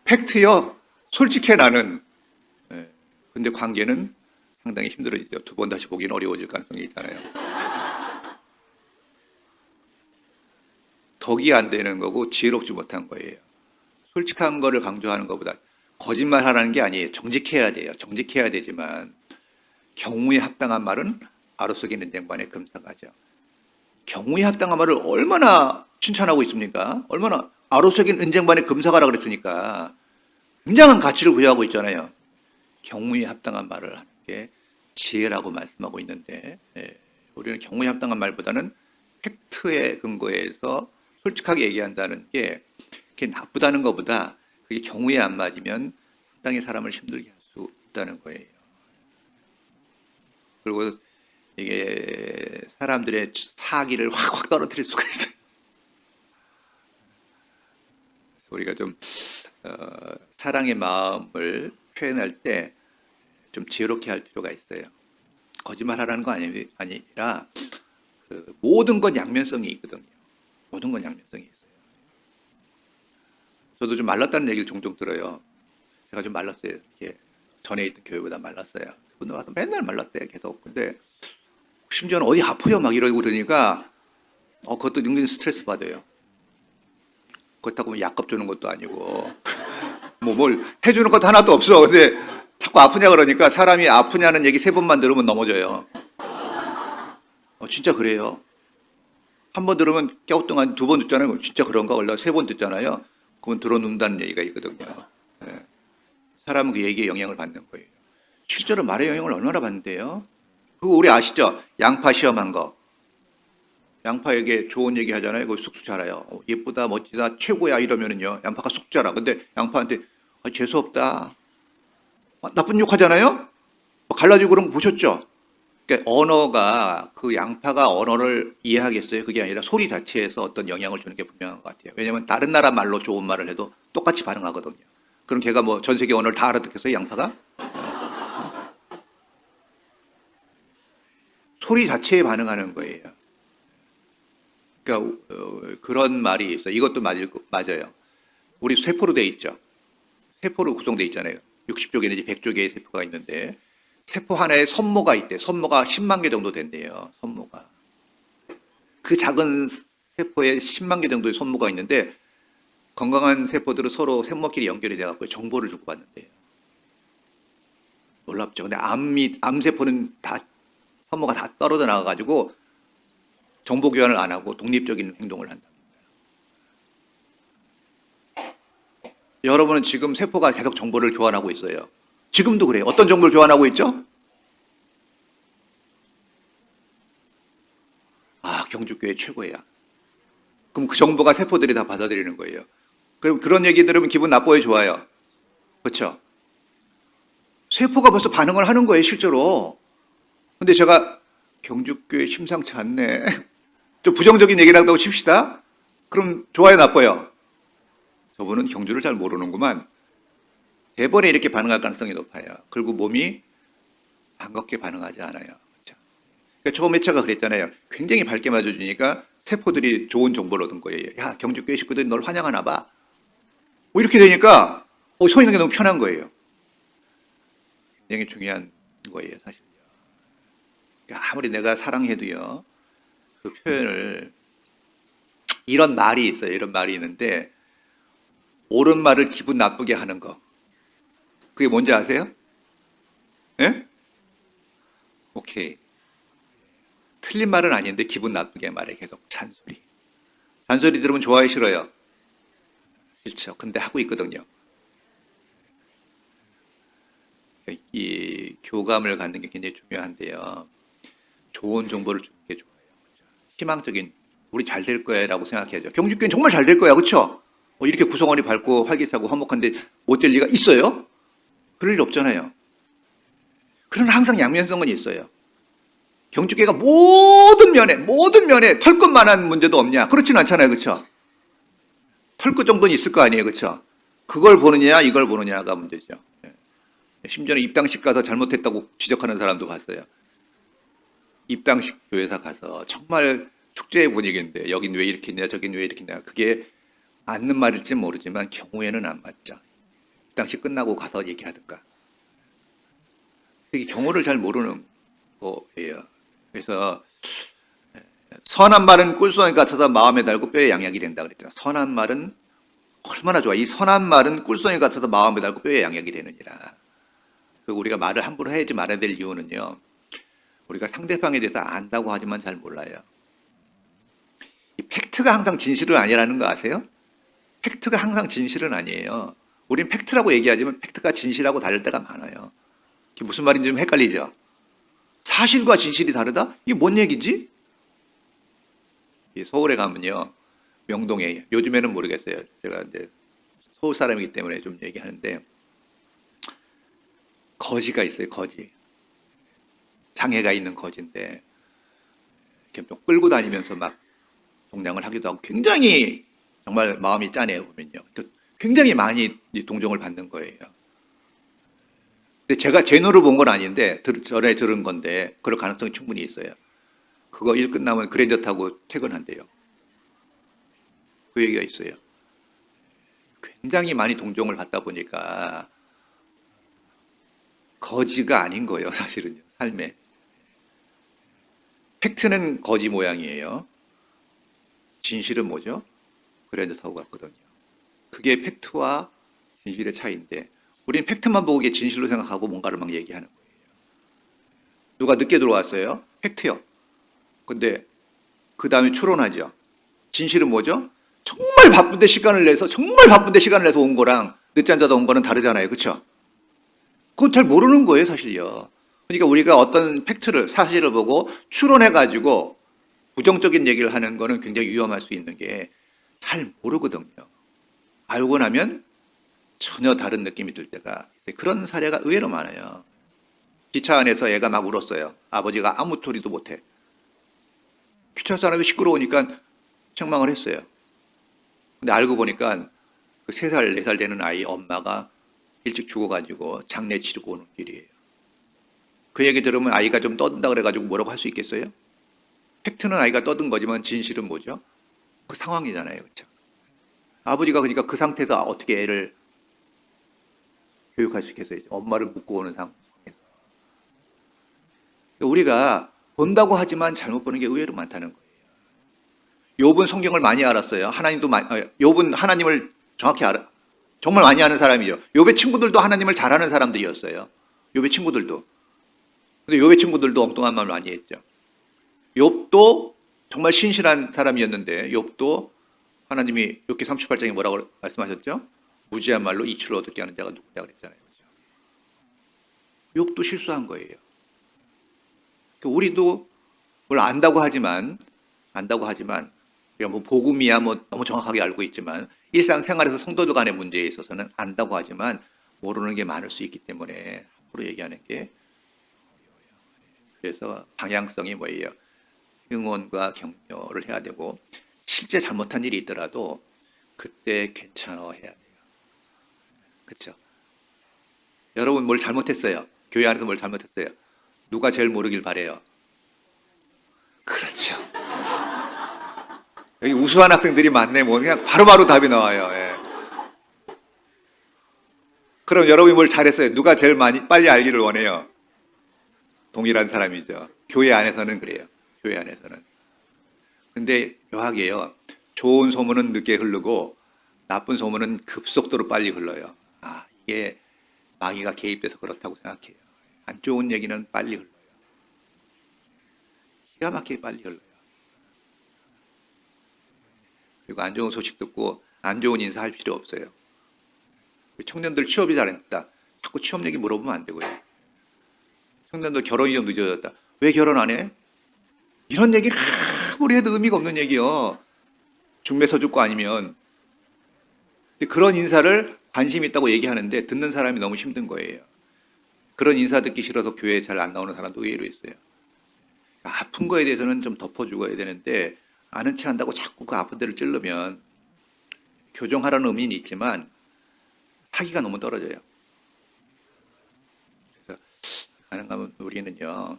[SPEAKER 1] 팩트요. 솔직해 나는. 예. 근데 관계는 상당히 힘들어지죠. 두 번 다시 보기는 어려워질 가능성이 있잖아요. 덕이 안 되는 거고 지혜롭지 못한 거예요. 솔직한 거를 강조하는 것보다 거짓말 하라는 게 아니에요. 정직해야 돼요. 정직해야 되지만 경우에 합당한 말은 아로속에 있는 쟁반에 금사가죠. 경우에 합당한 말을 얼마나 칭찬하고 있습니까? 얼마나 아로속에 있는 은쟁반에 금사가라 그랬으니까 굉장한 가치를 부여하고 있잖아요. 경우에 합당한 말을 하는 게 지혜라고 말씀하고 있는데 우리는 경우에 합당한 말보다는 팩트에 근거해서 솔직하게 얘기한다는 게 그게 나쁘다는 것보다 그게 경우에 안 맞으면 상당히 사람을 힘들게 할 수 있다는 거예요. 그리고 이게 사람들의 사기를 확 떨어뜨릴 수가 있어요. 그래서 우리가 좀 사랑의 마음을 표현할 때 좀 지혜롭게 할 필요가 있어요. 거짓말하라는 거 아니라 모든 건 양면성이 있거든요. 모든 건 양면성이 있어요. 저도 좀 말랐다는 얘기를 종종 들어요. 제가 좀 말랐어요. 이렇게 전에 있던 교회보다 말랐어요. 그분들 와서 맨날 말랐대요. 계속. 근데 심지어는 어디 아프요 막 이러고 그러니까 그것도 은근히 스트레스 받아요. 그렇다고 약값 주는 것도 아니고 뭐 뭘 해주는 것도 하나도 없어. 근데 자꾸 아프냐 그러니까 사람이 아프냐는 얘기 3번만 들으면 넘어져요. 진짜 그래요. 한 번 들으면 갸우뚱한 2번 듣잖아요. 진짜 그런가? 원래 3번 듣잖아요. 그건 들어놓는다는 얘기가 있거든요. 네. 사람은 그 얘기에 영향을 받는 거예요. 실제로 말의 영향을 얼마나 받는데요? 그거 우리 아시죠? 양파 시험한 거. 양파에게 좋은 얘기 하잖아요. 그거 쑥쑥 자라요. 예쁘다, 멋지다, 최고야 이러면은요. 양파가 쑥 자라. 근데 양파한테 재수없다. 나쁜 욕 하잖아요? 갈라지고 그런 거 보셨죠? 그러니까 언어가 그 양파가 언어를 이해하겠어요? 그게 아니라 소리 자체에서 어떤 영향을 주는 게 분명한 것 같아요. 왜냐하면 다른 나라 말로 좋은 말을 해도 똑같이 반응하거든요. 그럼 걔가 뭐 전 세계 언어를 다 알아듣겠어요? 양파가? 소리 자체에 반응하는 거예요. 그러니까 그런 말이 있어요. 이것도 맞아요. 우리 세포로 돼 있죠. 세포로 구성돼 있잖아요. 60조 개 내지 100조 개의 세포가 있는데 세포 하나에 선모가 있대. 선모가 10만 개 정도 된대요. 선모가. 그 작은 세포에 10만 개 정도의 선모가 있는데 건강한 세포들은 서로 세포끼리 연결이 돼갖고 정보를 주고받는데요. 놀랍죠. 근데 암세포는 다 선모가 다 떨어져 나가가지고 정보 교환을 안 하고 독립적인 행동을 한다. 여러분은 지금 세포가 계속 정보를 교환하고 있어요. 지금도 그래요. 어떤 정보를 교환하고 있죠? 경주교회 최고야. 그럼 그 정보가 세포들이 다 받아들이는 거예요. 그럼 그런 얘기 들으면 기분 나빠요, 좋아요? 그렇죠? 세포가 벌써 반응을 하는 거예요, 실제로. 근데 제가 경주교회 심상치 않네. 좀 부정적인 얘기를 한다고 칩시다. 그럼 좋아요, 나빠요? 저분은 경주를 잘 모르는구만. 대번에 이렇게 반응할 가능성이 높아요. 그리고 몸이 반갑게 반응하지 않아요. 그렇죠? 그러니까 처음 회차가 그랬잖아요. 굉장히 밝게 맞아주니까 세포들이 좋은 정보를 얻은 거예요. 야, 경주교회 식구들이 널 환영하나 봐. 뭐 이렇게 되니까 서 있는 게 너무 편한 거예요. 굉장히 중요한 거예요, 사실요. 그러니까 아무리 내가 사랑해도요, 그 표현을 이런 말이 있어요. 이런 말이 있는데 옳은 말을 기분 나쁘게 하는 거. 그게 뭔지 아세요? 예? 오케이. 틀린 말은 아닌데 기분 나쁘게 말해. 계속 잔소리. 잔소리 들으면 좋아요, 싫어요? 싫죠. 근데 하고 있거든요. 이 교감을 갖는 게 굉장히 중요한데요. 좋은 정보를 주는 게 좋아요. 희망적인, 우리 잘 될 거야 라고 생각해야죠. 경주교회는 정말 잘 될 거야. 그렇죠? 이렇게 구성원이 밝고 활기차고 화목한데 못 될 리가 있어요? 그럴 일 없잖아요. 그러나 항상 양면성은 있어요. 경주교회가 모든 면에 털끝만한 문제도 없냐? 그렇지는 않잖아요. 그렇죠? 털끝 정도는 있을 거 아니에요. 그렇죠? 그걸 보느냐 이걸 보느냐가 문제죠. 심지어는 입당식 가서 잘못했다고 지적하는 사람도 봤어요. 입당식 교회사 가서 정말 축제의 분위기인데 여긴 왜 이렇게 했냐 저긴 왜 이렇게 했냐 그게 맞는 말일지 모르지만 경우에는 안 맞죠. 입당식 끝나고 가서 얘기하든가. 이게 경우를 잘 모르는 거예요. 그래서 선한 말은 꿀송이 같아서 마음에 달고 뼈에 양약이 된다 그랬죠. 선한 말은 얼마나 좋아. 이 선한 말은 꿀송이 같아서 마음에 달고 뼈에 양약이 되느니라. 그리고 우리가 말을 함부로 해야지 말아야 될 이유는요. 우리가 상대방에 대해서 안다고 하지만 잘 몰라요. 이 팩트가 항상 진실은 아니라는 거 아세요? 팩트가 항상 진실은 아니에요. 우린 팩트라고 얘기하지만 팩트가 진실하고 다를 때가 많아요. 이게 무슨 말인지 좀 헷갈리죠? 사실과 진실이 다르다? 이게 뭔 얘기지? 서울에 가면요. 명동에 요즘에는 모르겠어요. 제가 이제 서울 사람이기 때문에 좀 얘기하는데 거지가 있어요. 거지. 장애가 있는 거지인데 이렇게 좀 끌고 다니면서 막 동냥을 하기도 하고 굉장히 정말 마음이 짠해요. 보면요. 굉장히 많이 동정을 받는 거예요. 근데 제가 제 눈으로 본 건 아닌데 전에 들은 건데 그럴 가능성이 충분히 있어요. 그거 일 끝나면 그랜저 타고 퇴근한대요. 그 얘기가 있어요. 굉장히 많이 동정을 받다 보니까 거지가 아닌 거예요. 사실은요. 삶에. 팩트는 거지 모양이에요. 진실은 뭐죠? 그랜저 타고 갔거든요. 그게 팩트와 진실의 차이인데 우리는 팩트만 보고 이게 진실로 생각하고 뭔가를 막 얘기하는 거예요. 누가 늦게 들어왔어요? 팩트요. 근데 그 다음에 추론하죠. 진실은 뭐죠? 정말 바쁜데 시간을 내서 온 거랑 늦잠 자다 온 거는 다르잖아요. 그렇죠? 그건 잘 모르는 거예요, 사실요. 그러니까 우리가 어떤 팩트를 사실을 보고 추론해 가지고 부정적인 얘기를 하는 거는 굉장히 위험할 수 있는 게 잘 모르거든요. 알고 나면 전혀 다른 느낌이 들 때가 있어요. 그런 사례가 의외로 많아요. 기차 안에서 애가 막 울었어요. 아버지가 아무 소리도 못해. 기차 사람이 시끄러우니까 책망을 했어요. 근데 알고 보니까 그 3살, 4살 되는 아이 엄마가 일찍 죽어가지고 장례 치르고 오는 길이에요. 그 얘기 들으면 아이가 좀 떠든다 그래가지고 뭐라고 할 수 있겠어요? 팩트는 아이가 떠든 거지만 진실은 뭐죠? 그 상황이잖아요. 그렇죠? 아버지가 그러니까 그 상태에서 어떻게 애를 교육할 수 있겠어요? 엄마를 묻고 오는 상황에서. 우리가 본다고 하지만 잘못 보는 게 의외로 많다는 거예요. 욥은 성경을 많이 알았어요. 욥은 하나님을 정확히 알아. 정말 많이 아는 사람이죠. 욥의 친구들도 하나님을 잘 아는 사람들이었어요. 욥의 친구들도. 근데 욥의 친구들도 엉뚱한 말 많이 했죠. 욥도 정말 신실한 사람이었는데 욥도 하나님이 욥기 38장에 뭐라고 말씀하셨죠? 무지한 말로 이치를 얻게 하는 자가 누구냐 그랬잖아요. 그렇죠? 욥도 실수한 거예요. 우리도 뭘 안다고 하지만 우리가 뭐 복음이야 뭐 너무 정확하게 알고 있지만 일상생활에서 성도들 간의 문제에 있어서는 안다고 하지만 모르는 게 많을 수 있기 때문에 앞으로 얘기하는 게 어려워요. 그래서 방향성이 뭐예요? 응원과 격려를 해야 되고 실제 잘못한 일이 있더라도 그때 괜찮아 해야 돼요. 그렇죠? 여러분 뭘 잘못했어요? 교회 안에서 뭘 잘못했어요? 누가 제일 모르길 바래요? 그렇죠. 여기 우수한 학생들이 많네. 뭐 그냥 바로바로 답이 나와요. 예. 그럼 여러분이 뭘 잘했어요? 누가 제일 빨리 알기를 원해요? 동일한 사람이죠. 교회 안에서는 그래요. 교회 안에서는. 근데 묘하게요. 좋은 소문은 늦게 흐르고 나쁜 소문은 급속도로 빨리 흘러요. 아, 이게 마귀가 개입돼서 그렇다고 생각해요. 안 좋은 얘기는 빨리 흘러요. 기가 막히게 빨리 흘러요. 그리고 안 좋은 소식 듣고 안 좋은 인사할 필요 없어요. 청년들 취업이 잘했다. 자꾸 취업 얘기 물어보면 안 되고요. 청년들 결혼이 좀 늦어졌다. 왜 결혼 안 해? 이런 얘기를 아무리 해도 의미가 없는 얘기요. 중매서 죽고 아니면. 그런 인사를 관심 있다고 얘기하는데 듣는 사람이 너무 힘든 거예요. 그런 인사 듣기 싫어서 교회에 잘 안 나오는 사람도 의외로 있어요. 아픈 거에 대해서는 좀 덮어주고 해야 되는데 아는 체 한다고 자꾸 그 아픈 데를 찌르면 교정하라는 의미는 있지만 사기가 너무 떨어져요. 가능하면 우리는요,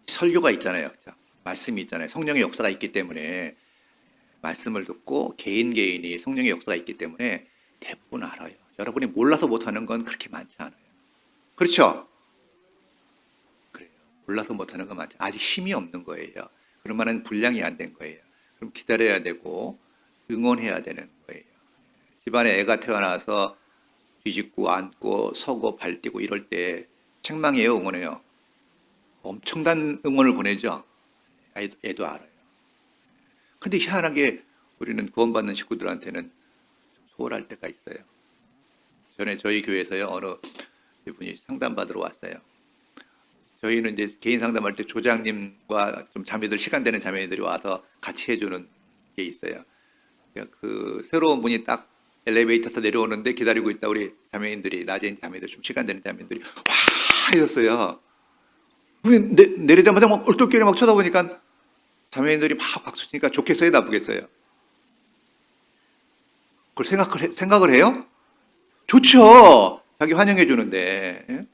[SPEAKER 1] 설교가 있잖아요. 그죠? 말씀이 있잖아요. 성령의 역사가 있기 때문에 말씀을 듣고 개인이 성령의 역사가 있기 때문에 대부분 알아요. 여러분이 몰라서 못하는 건 그렇게 많지 않아요. 그렇죠? 그래요. 몰라서 못하는 건 많지. 아직 힘이 없는 거예요. 그럴 만한 분량이 안 된 거예요. 그럼 기다려야 되고 응원해야 되는 거예요. 집안에 애가 태어나서 뒤집고 앉고 서고 발뛰고 이럴 때 책망해요, 응원해요? 엄청난 응원을 보내죠. 애도 알아요. 근데 희한하게 우리는 구원받는 식구들한테는 소홀할 때가 있어요. 전에 저희 교회에서요, 어느 분이 상담받으러 왔어요. 저희는 이제 개인 상담할 때 조장님과 좀 자매들, 시간 되는 자매들이 와서 같이 해주는 게 있어요. 그 새로운 분이 딱 엘리베이터에서 내려오는데 기다리고 있다 우리 자매인들이, 낮에 자매들, 좀 시간 되는 자매들이 와 이랬어요. 내리자마자 막 얼떨결에 막 쳐다보니까 자매인들이 막 박수 치니까 좋겠어요, 나쁘겠어요? 그걸 생각을 해요? 좋죠. 자기 환영해 주는데. 예?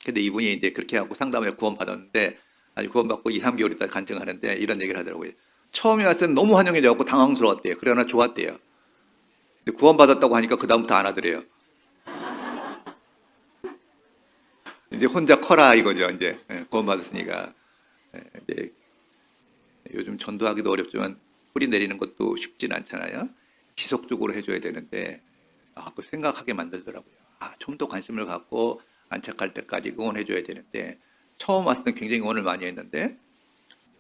[SPEAKER 1] 근데 이분이 이제 그렇게 하고 상담을 구원받았는데, 아니 구원받고 2, 3개월 있다 간증하는데 이런 얘기를 하더라고요. 처음에 왔을 땐 너무 환영해 줘갖고 당황스러웠대요. 그러나 좋았대요. 근데 구원받았다고 하니까 그다음부터 안 하더래요. 이제 혼자 커라 이거죠. 이제 구원받았으니까. 이제 요즘 전도하기도 어렵지만 뿌리 내리는 것도 쉽진 않잖아요. 지속적으로 해줘야 되는데 그거 생각하게 만들더라고요. 좀 더 관심을 갖고 안착할 때까지 응원해줘야 되는데 처음 왔을 땐 굉장히 응원을 많이 했는데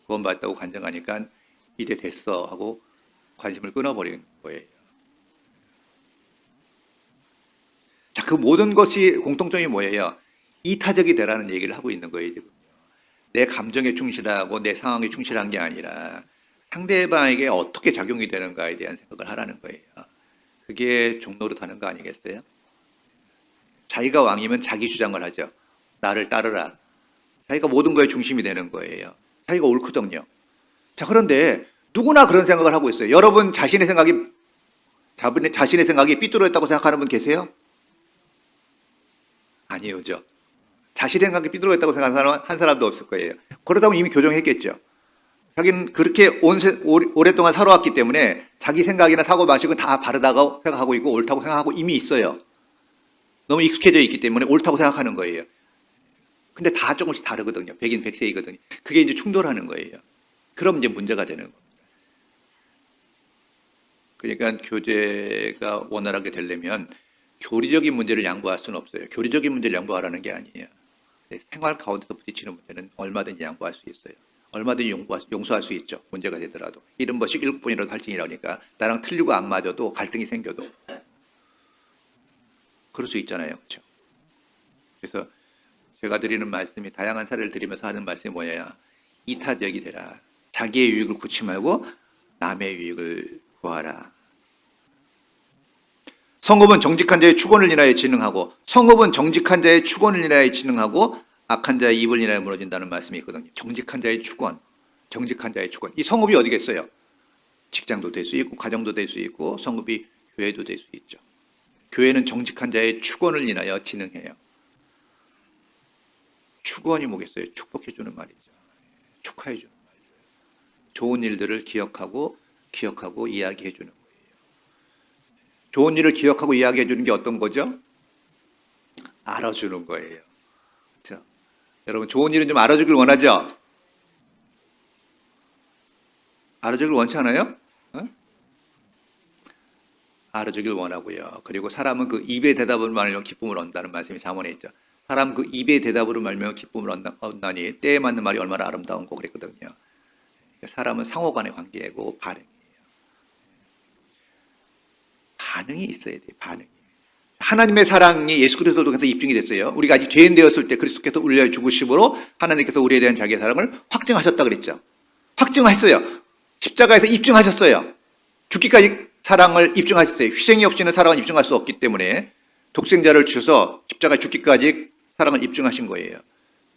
[SPEAKER 1] 구원받았다고 간증하니까 이제 됐어 하고 관심을 끊어버리는 거예요. 자, 그 모든 것이 공통점이 뭐예요? 이타적이 되라는 얘기를 하고 있는 거예요, 지금. 내 감정에 충실하고 내 상황에 충실한 게 아니라 상대방에게 어떻게 작용이 되는가에 대한 생각을 하라는 거예요. 그게 종로릇 하는 거 아니겠어요? 자기가 왕이면 자기 주장을 하죠. 나를 따르라. 자기가 모든 거에 중심이 되는 거예요. 자기가 옳거든요. 자, 그런데 누구나 그런 생각을 하고 있어요. 여러분 자신의 생각이 삐뚤어졌다고 생각하는 분 계세요? 아니에요, 그죠? 자신의 생각이 삐뚤어졌다고 생각하는 사람은 한 사람도 없을 거예요. 그러다면 이미 교정했겠죠. 자기는 그렇게 오랫동안 살아왔기 때문에 자기 생각이나 사고방식은 다 바르다고 생각하고 있고 옳다고 생각하고 이미 있어요. 너무 익숙해져 있기 때문에 옳다고 생각하는 거예요. 근데 다 조금씩 다르거든요. 백인 백세이거든요. 그게 이제 충돌하는 거예요. 그럼 이제 문제가 되는 겁니다. 그러니까 교제가 원활하게 되려면 교리적인 문제를 양보할 수는 없어요. 교리적인 문제를 양보하라는 게 아니에요. 생활 가운데서 부딪히는 문제는 얼마든지 양보할 수 있어요. 얼마든지 용서할 수 있죠. 문제가 되더라도. 70번씩 7번이라도 할증이라니까 나랑 틀리고 안 맞아도 갈등이 생겨도 그럴 수 있잖아요. 그렇죠? 그래서 제가 드리는 말씀이, 다양한 사례를 드리면서 하는 말씀이 뭐냐, 이타적이 되라. 자기의 유익을 구치 말고 남의 유익을 구하라. 성읍은 정직한 자의 축원을 인하여 진흥하고, 성읍은 정직한 자의 축원을 인하여 진흥하고 악한 자의 입을 인하여 무너진다는 말씀이 있거든요. 정직한 자의 축원, 정직한 자의 축원. 이 성읍이 어디겠어요? 직장도 될 수 있고 가정도 될 수 있고 성읍이 교회도 될 수 있죠. 교회는 정직한 자의 축원을 인하여 진흥해요. 축원이 뭐겠어요? 축복해 주는 말이죠. 축하해 주는 말이죠. 좋은 일들을 기억하고 이야기해 주는 거예요. 좋은 일을 기억하고 이야기해 주는 게 어떤 거죠? 알아주는 거예요. 그렇죠? 여러분 좋은 일은 좀 알아주길 원하죠? 알아주길 원치 않아요? 알아주길 원하고요. 그리고 사람은 그 입의 대답을 말하면 기쁨을 얻는다는 말씀이 잠언에 있죠. 사람 그 입의 대답으로 말하면 기쁨을 얻나니 때에 맞는 말이 얼마나 아름다운고 그랬거든요. 사람은 상호간의 관계고 반응이 있어야 돼요. 반응이. 하나님의 사랑이 예수 그리스도로 통해서 입증이 됐어요. 우리가 아직 죄인 되었을 때 그리스도께서 우리를 위하여 죽으심으로 하나님께서 우리에 대한 자기의 사랑을 확증하셨다 그랬죠. 확증하셨어요. 십자가에서 입증하셨어요. 죽기까지 사랑을 입증하셨어요. 희생이 없이는 사랑을 입증할 수 없기 때문에 독생자를 주셔서 십자가에 죽기까지 사랑을 입증하신 거예요.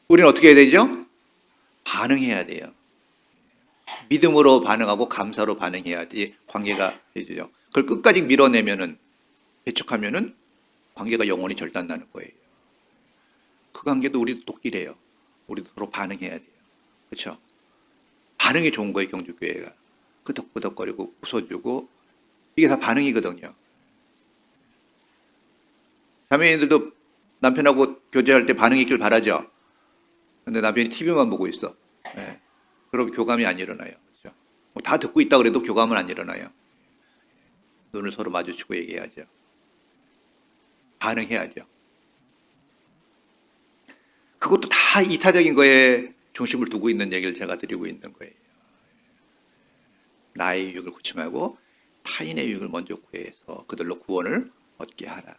[SPEAKER 1] 우리는 어떻게 해야 되죠? 반응해야 돼요. 믿음으로 반응하고 감사로 반응해야지 관계가 되죠. 그걸 끝까지 밀어내면은, 배척하면은 관계가 영원히 절단나는 거예요. 그 관계도 우리도 똑이래요. 우리도 서로 반응해야 돼요. 그렇죠? 반응이 좋은 거예요, 경주교회가. 끄덕끄덕거리고 웃어주고 이게 다 반응이거든요. 자매님들도 남편하고 교제할 때 반응이 있길 바라죠. 근데 남편이 TV만 보고 있어. 네. 그럼 교감이 안 일어나요. 그렇죠? 다 듣고 있다 그래도 교감은 안 일어나요. 눈을 서로 마주치고 얘기해야죠. 반응해야죠. 그것도 다 이타적인 거에 중심을 두고 있는 얘기를 제가 드리고 있는 거예요. 나의 유익을 구치 말고 타인의 유익을 먼저 구해서 그들로 구원을 얻게 하라.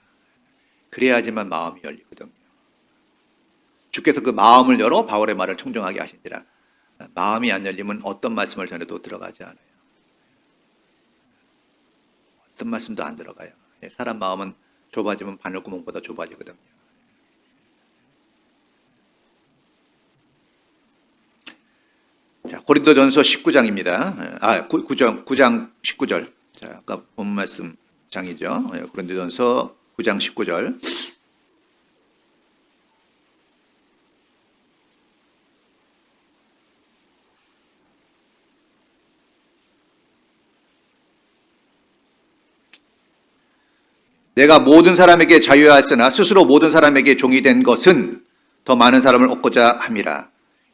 [SPEAKER 1] 그래야지만 마음이 열리거든요. 주께서 그 마음을 열어 바울의 말을 청정하게 하신지라. 마음이 안 열리면 어떤 말씀을 전해도 들어가지 않아요. 어떤 말씀도 안 들어가요. 사람 마음은 좁아지면 바늘구멍보다 좁아지거든요. 자, 고린도전서 19장입니다. 9장 19절. 자, 아까 본 말씀 장이죠. 고린도전서 9장 19절. 내가 모든 사람에게 자유하였으나 스스로 모든 사람에게 종이 된 것은 더 많은 사람을 얻고자 함이라.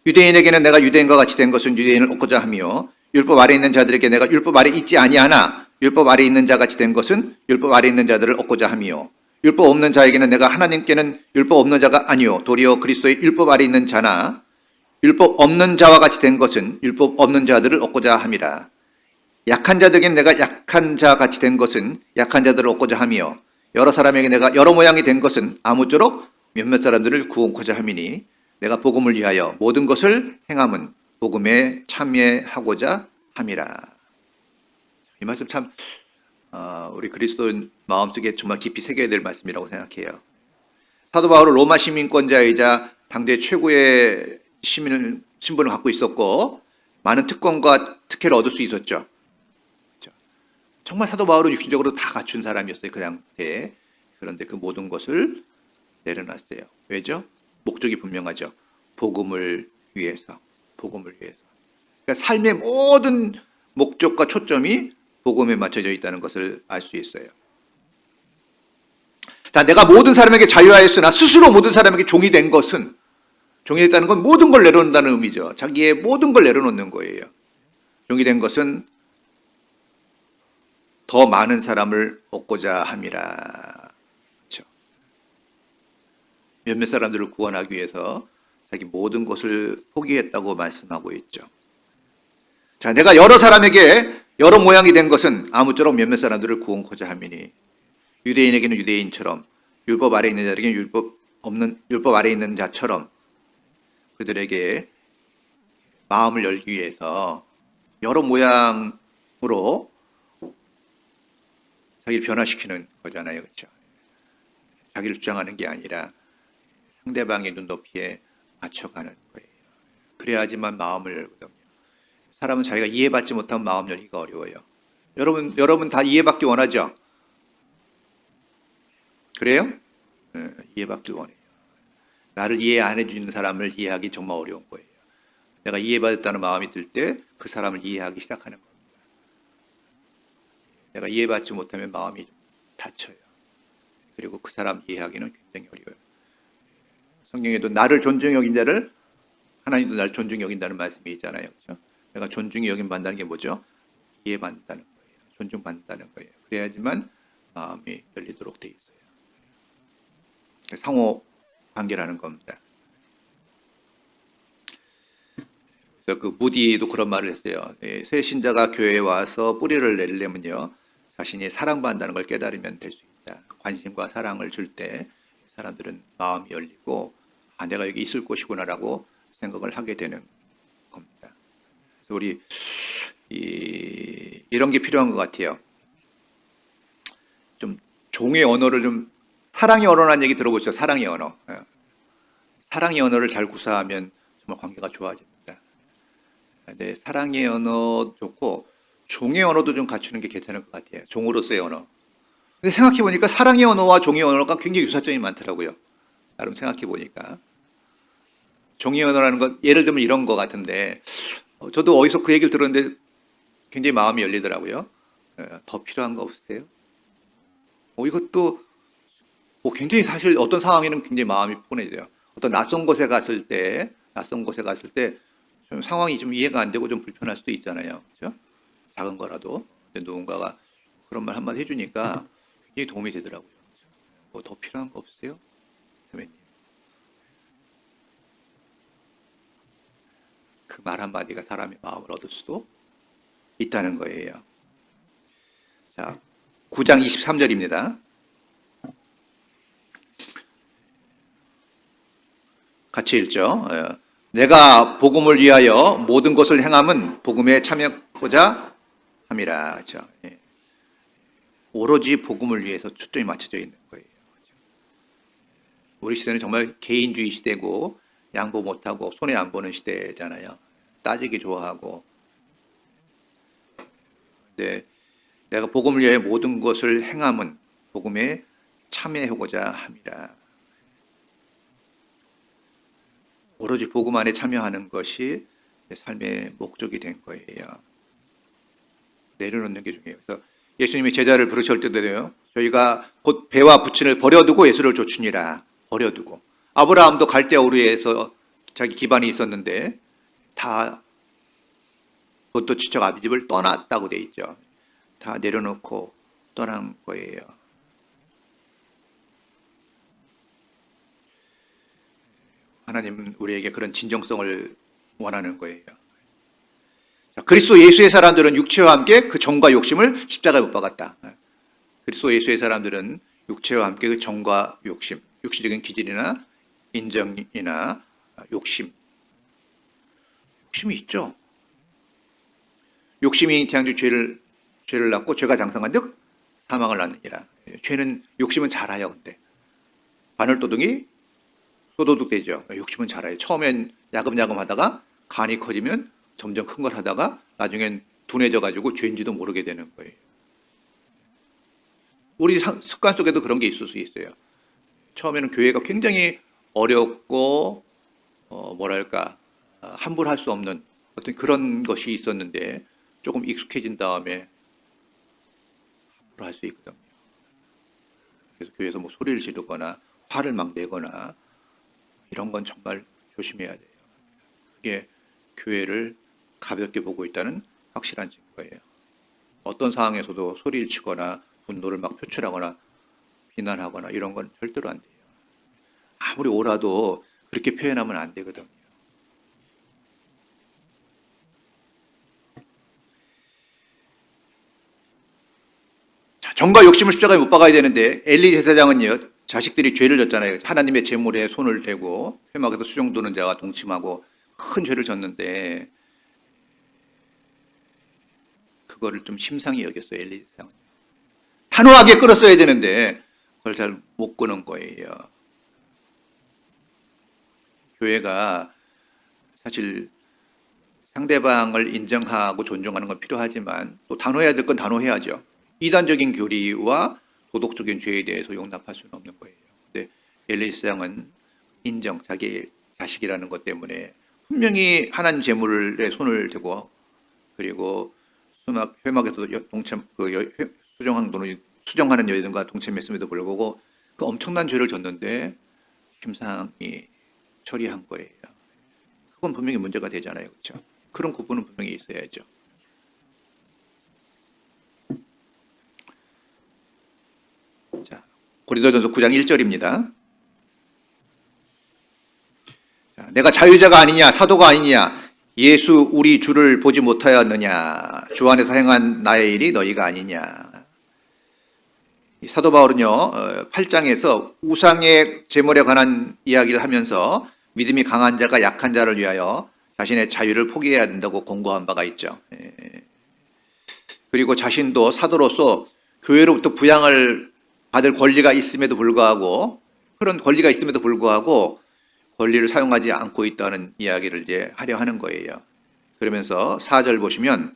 [SPEAKER 1] 유대인에게는 내가 유대인과 같이 된 것은 유대인을 얻고자 하며 율법 아래 있는 자들에게 내가 율법 아래 있지 아니하나 율법 아래 있는 자 같이 된 것은 율법 아래 있는 자들을 얻고자 하며 율법 없는 자에게는 내가 하나님께는 율법 없는 자가 아니요 도리어 그리스도의 율법 아래 있는 자나 율법 없는 자와 같이 된 것은 율법 없는 자들을 얻고자 함이라. 약한 자들에게는 내가 약한 자 같이 된 것은 약한 자들을 얻고자 하며 여러 사람에게 내가 여러 모양이 된 것은 아무쪼록 몇몇 사람들을 구원코자 함이니 내가 복음을 위하여 모든 것을 행함은 복음에 참여하고자 함이라. 이 말씀 참 우리 그리스도인 마음속에 정말 깊이 새겨야 될 말씀이라고 생각해요. 사도 바울은 로마 시민권자이자 당대 최고의 신분을 갖고 있었고 많은 특권과 특혜를 얻을 수 있었죠. 정말 사도 바울은 육신적으로 다 갖춘 사람이었어요. 그 당시에. 그런데 그 모든 것을 내려놨어요. 왜죠? 목적이 분명하죠. 복음을 위해서. 복음을 위해서. 그러니까 삶의 모든 목적과 초점이 복음에 맞춰져 있다는 것을 알 수 있어요. 자, 내가 모든 사람에게 자유하였으나 스스로 모든 사람에게 종이 된 것은 종이 됐다는 건 모든 걸 내려놓는다는 의미죠. 자기의 모든 걸 내려놓는 거예요. 종이 된 것은 더 많은 사람을 얻고자 함이라. 그렇죠? 몇몇 사람들을 구원하기 위해서 자기 모든 것을 포기했다고 말씀하고 있죠. 자, 내가 여러 사람에게 여러 모양이 된 것은 아무쪼록 몇몇 사람들을 구원코자 함이니 유대인에게는 유대인처럼 율법 아래 있는 자에게는 율법 아래 있는 자처럼 그들에게 마음을 열기 위해서 여러 모양으로 자기를 변화시키는 거잖아요. 그렇죠? 자기를 주장하는 게 아니라 상대방의 눈높이에 맞춰가는 거예요. 그래야지만 마음을 열거든요. 사람은 자기가 이해받지 못하면 마음 열기가 어려워요. 여러분 다 이해받기 원하죠? 그래요? 네, 이해받기 원해요. 나를 이해 안 해주는 사람을 이해하기 정말 어려운 거예요. 내가 이해받았다는 마음이 들 때 그 사람을 이해하기 시작하는 겁니다. 내가 이해받지 못하면 마음이 다쳐요. 그리고 그 사람 이해하기는 굉장히 어려워요. 성경에도 나를 존중히 여긴 자를 하나님도 나를 존중히 여긴다는 말씀이 있잖아요. 그렇죠? 내가 존중히 여김받는다는 게 뭐죠? 이해받는다는 거예요. 존중받는다는 거예요. 그래야지만 마음이 열리도록 돼 있어요. 상호 관계라는 겁니다. 그래서 그 무디도 그런 말을 했어요. 새 신자가 교회에 와서 뿌리를 내려면요, 자신이 사랑받는다는 걸 깨달으면 될 수 있다. 관심과 사랑을 줄 때 사람들은 마음이 열리고 내가 여기 있을 곳이구나라고 생각을 하게 되는 겁니다. 그래서 우리 이런 게 필요한 것 같아요. 좀 종의 언어를 좀 사랑의 언어라는 얘기 들어보시죠. 사랑의 언어. 사랑의 언어를 잘 구사하면 정말 관계가 좋아집니다. 네, 사랑의 언어 좋고 종의 언어도 좀 갖추는 게 괜찮을 것 같아요. 종으로서의 언어. 근데 생각해 보니까 사랑의 언어와 종의 언어가 굉장히 유사점이 많더라고요. 나름 생각해 보니까 정의 언어라는 것, 예를 들면 이런 거 같은데, 저도 어디서 그 얘기를 들었는데 굉장히 마음이 열리더라고요. 더 필요한 거 없으세요? 이것도 굉장히 사실 어떤 상황에는 굉장히 마음이 푸근해져요. 어떤 낯선 곳에 갔을 때, 좀 상황이 좀 이해가 안 되고 좀 불편할 수도 있잖아요. 그렇죠? 작은 거라도. 근데 누군가가 그런 말 한마디 해주니까 굉장히 도움이 되더라고요. 더 필요한 거 없으세요? 선배님. 그 말 한마디가 사람의 마음을 얻을 수도 있다는 거예요. 자, 9장 23절입니다. 같이 읽죠. 내가 복음을 위하여 모든 것을 행함은 복음에 참여하고자 함이라. 그렇죠? 오로지 복음을 위해서 초점이 맞춰져 있는 거예요. 우리 시대는 정말 개인주의 시대고 양보 못하고 손해 안 보는 시대잖아요. 따지기 좋아하고. 근데 내가 복음을 위하여 모든 것을 행함은 복음에 참여하고자 함이라. 오로지 복음 안에 참여하는 것이 삶의 목적이 된 거예요. 내려놓는 게 중요해요. 그래서 예수님이 제자를 부르실 때도요. 저희가 곧 배와 부친을 버려두고 예수를 쫓으니라. 버려두고. 아브라함도 갈대아우르에서 자기 기반이 있었는데 다 그것도 지적 아비집을 떠났다고 돼 있죠. 다 내려놓고 떠난 거예요. 하나님은 우리에게 그런 진정성을 원하는 거예요. 그리스도 예수의 사람들은 육체와 함께 그 정과 욕심을 십자가에 못 박았다. 그리스도 예수의 사람들은 육체와 함께 그 정과 욕심, 육시적인 기질이나 인정이나 욕심이 있죠. 욕심이 태양주 죄를 낳고 죄가 장성한즉 사망을 낳느니라. 욕심은 자라요. 근데 바늘도둑이 소도둑 되죠. 욕심은 자라요. 처음엔 야금야금 하다가 간이 커지면 점점 큰 걸 하다가 나중엔 둔해져 가지고 죄인지도 모르게 되는 거예요. 우리 습관 속에도 그런 게 있을 수 있어요. 처음에는 교회가 굉장히 어렵고 함부로 할 수 없는 어떤 그런 것이 있었는데 조금 익숙해진 다음에 함부로 할 수 있거든요. 그래서 교회에서 뭐 소리를 지르거나 화를 막 내거나 이런 건 정말 조심해야 돼요. 그게 교회를 가볍게 보고 있다는 확실한 증거예요. 어떤 상황에서도 소리를 치거나 분노를 막 표출하거나 비난하거나 이런 건 절대로 안 돼요. 아무리 오라도 그렇게 표현하면 안 되거든요. 자, 정과 욕심을 십자가에 못 박아야 되는데 엘리 제사장은요, 자식들이 죄를 졌잖아요. 하나님의 제물에 손을 대고 회막에서 수종 도는 자와 동침하고 큰 죄를 졌는데 그거를 좀 심상히 여겼어요. 엘리 제사장은. 단호하게 끌었어야 되는데 그걸 잘 못 끄는 거예요. 교회가 사실 상대방을 인정하고 존중하는 건 필요하지만 또 단호해야 될 건 단호해야죠. 이단적인 교리와 도덕적인 죄에 대해서 용납할 수는 없는 거예요. 근데 엘리 제사장은 자기 자식이라는 것 때문에 분명히 하나님 제물에 손을 대고 그리고 회막에서 수정하는 여인과 동참했음에도 불구하고 그 엄청난 죄를 졌는데 심상히 처리한 거예요. 그건 분명히 문제가 되잖아요. 그렇죠? 그런 구분은 분명히 있어야죠. 자, 고린도전서 9장 1절입니다. 내가 자유자가 아니냐 사도가 아니냐 예수 우리 주를 보지 못하였느냐 주 안에서 행한 나의 일이 너희가 아니냐. 사도 바울은요 8장에서 우상의 제물에 관한 이야기를 하면서 믿음이 강한 자가 약한 자를 위하여 자신의 자유를 포기해야 된다고 공고한 바가 있죠. 그리고 자신도 사도로서 교회로부터 부양을 받을 권리가 있음에도 불구하고 그런 권리가 있음에도 불구하고 권리를 사용하지 않고 있다는 이야기를 이제 하려 하는 거예요. 그러면서 4절 보시면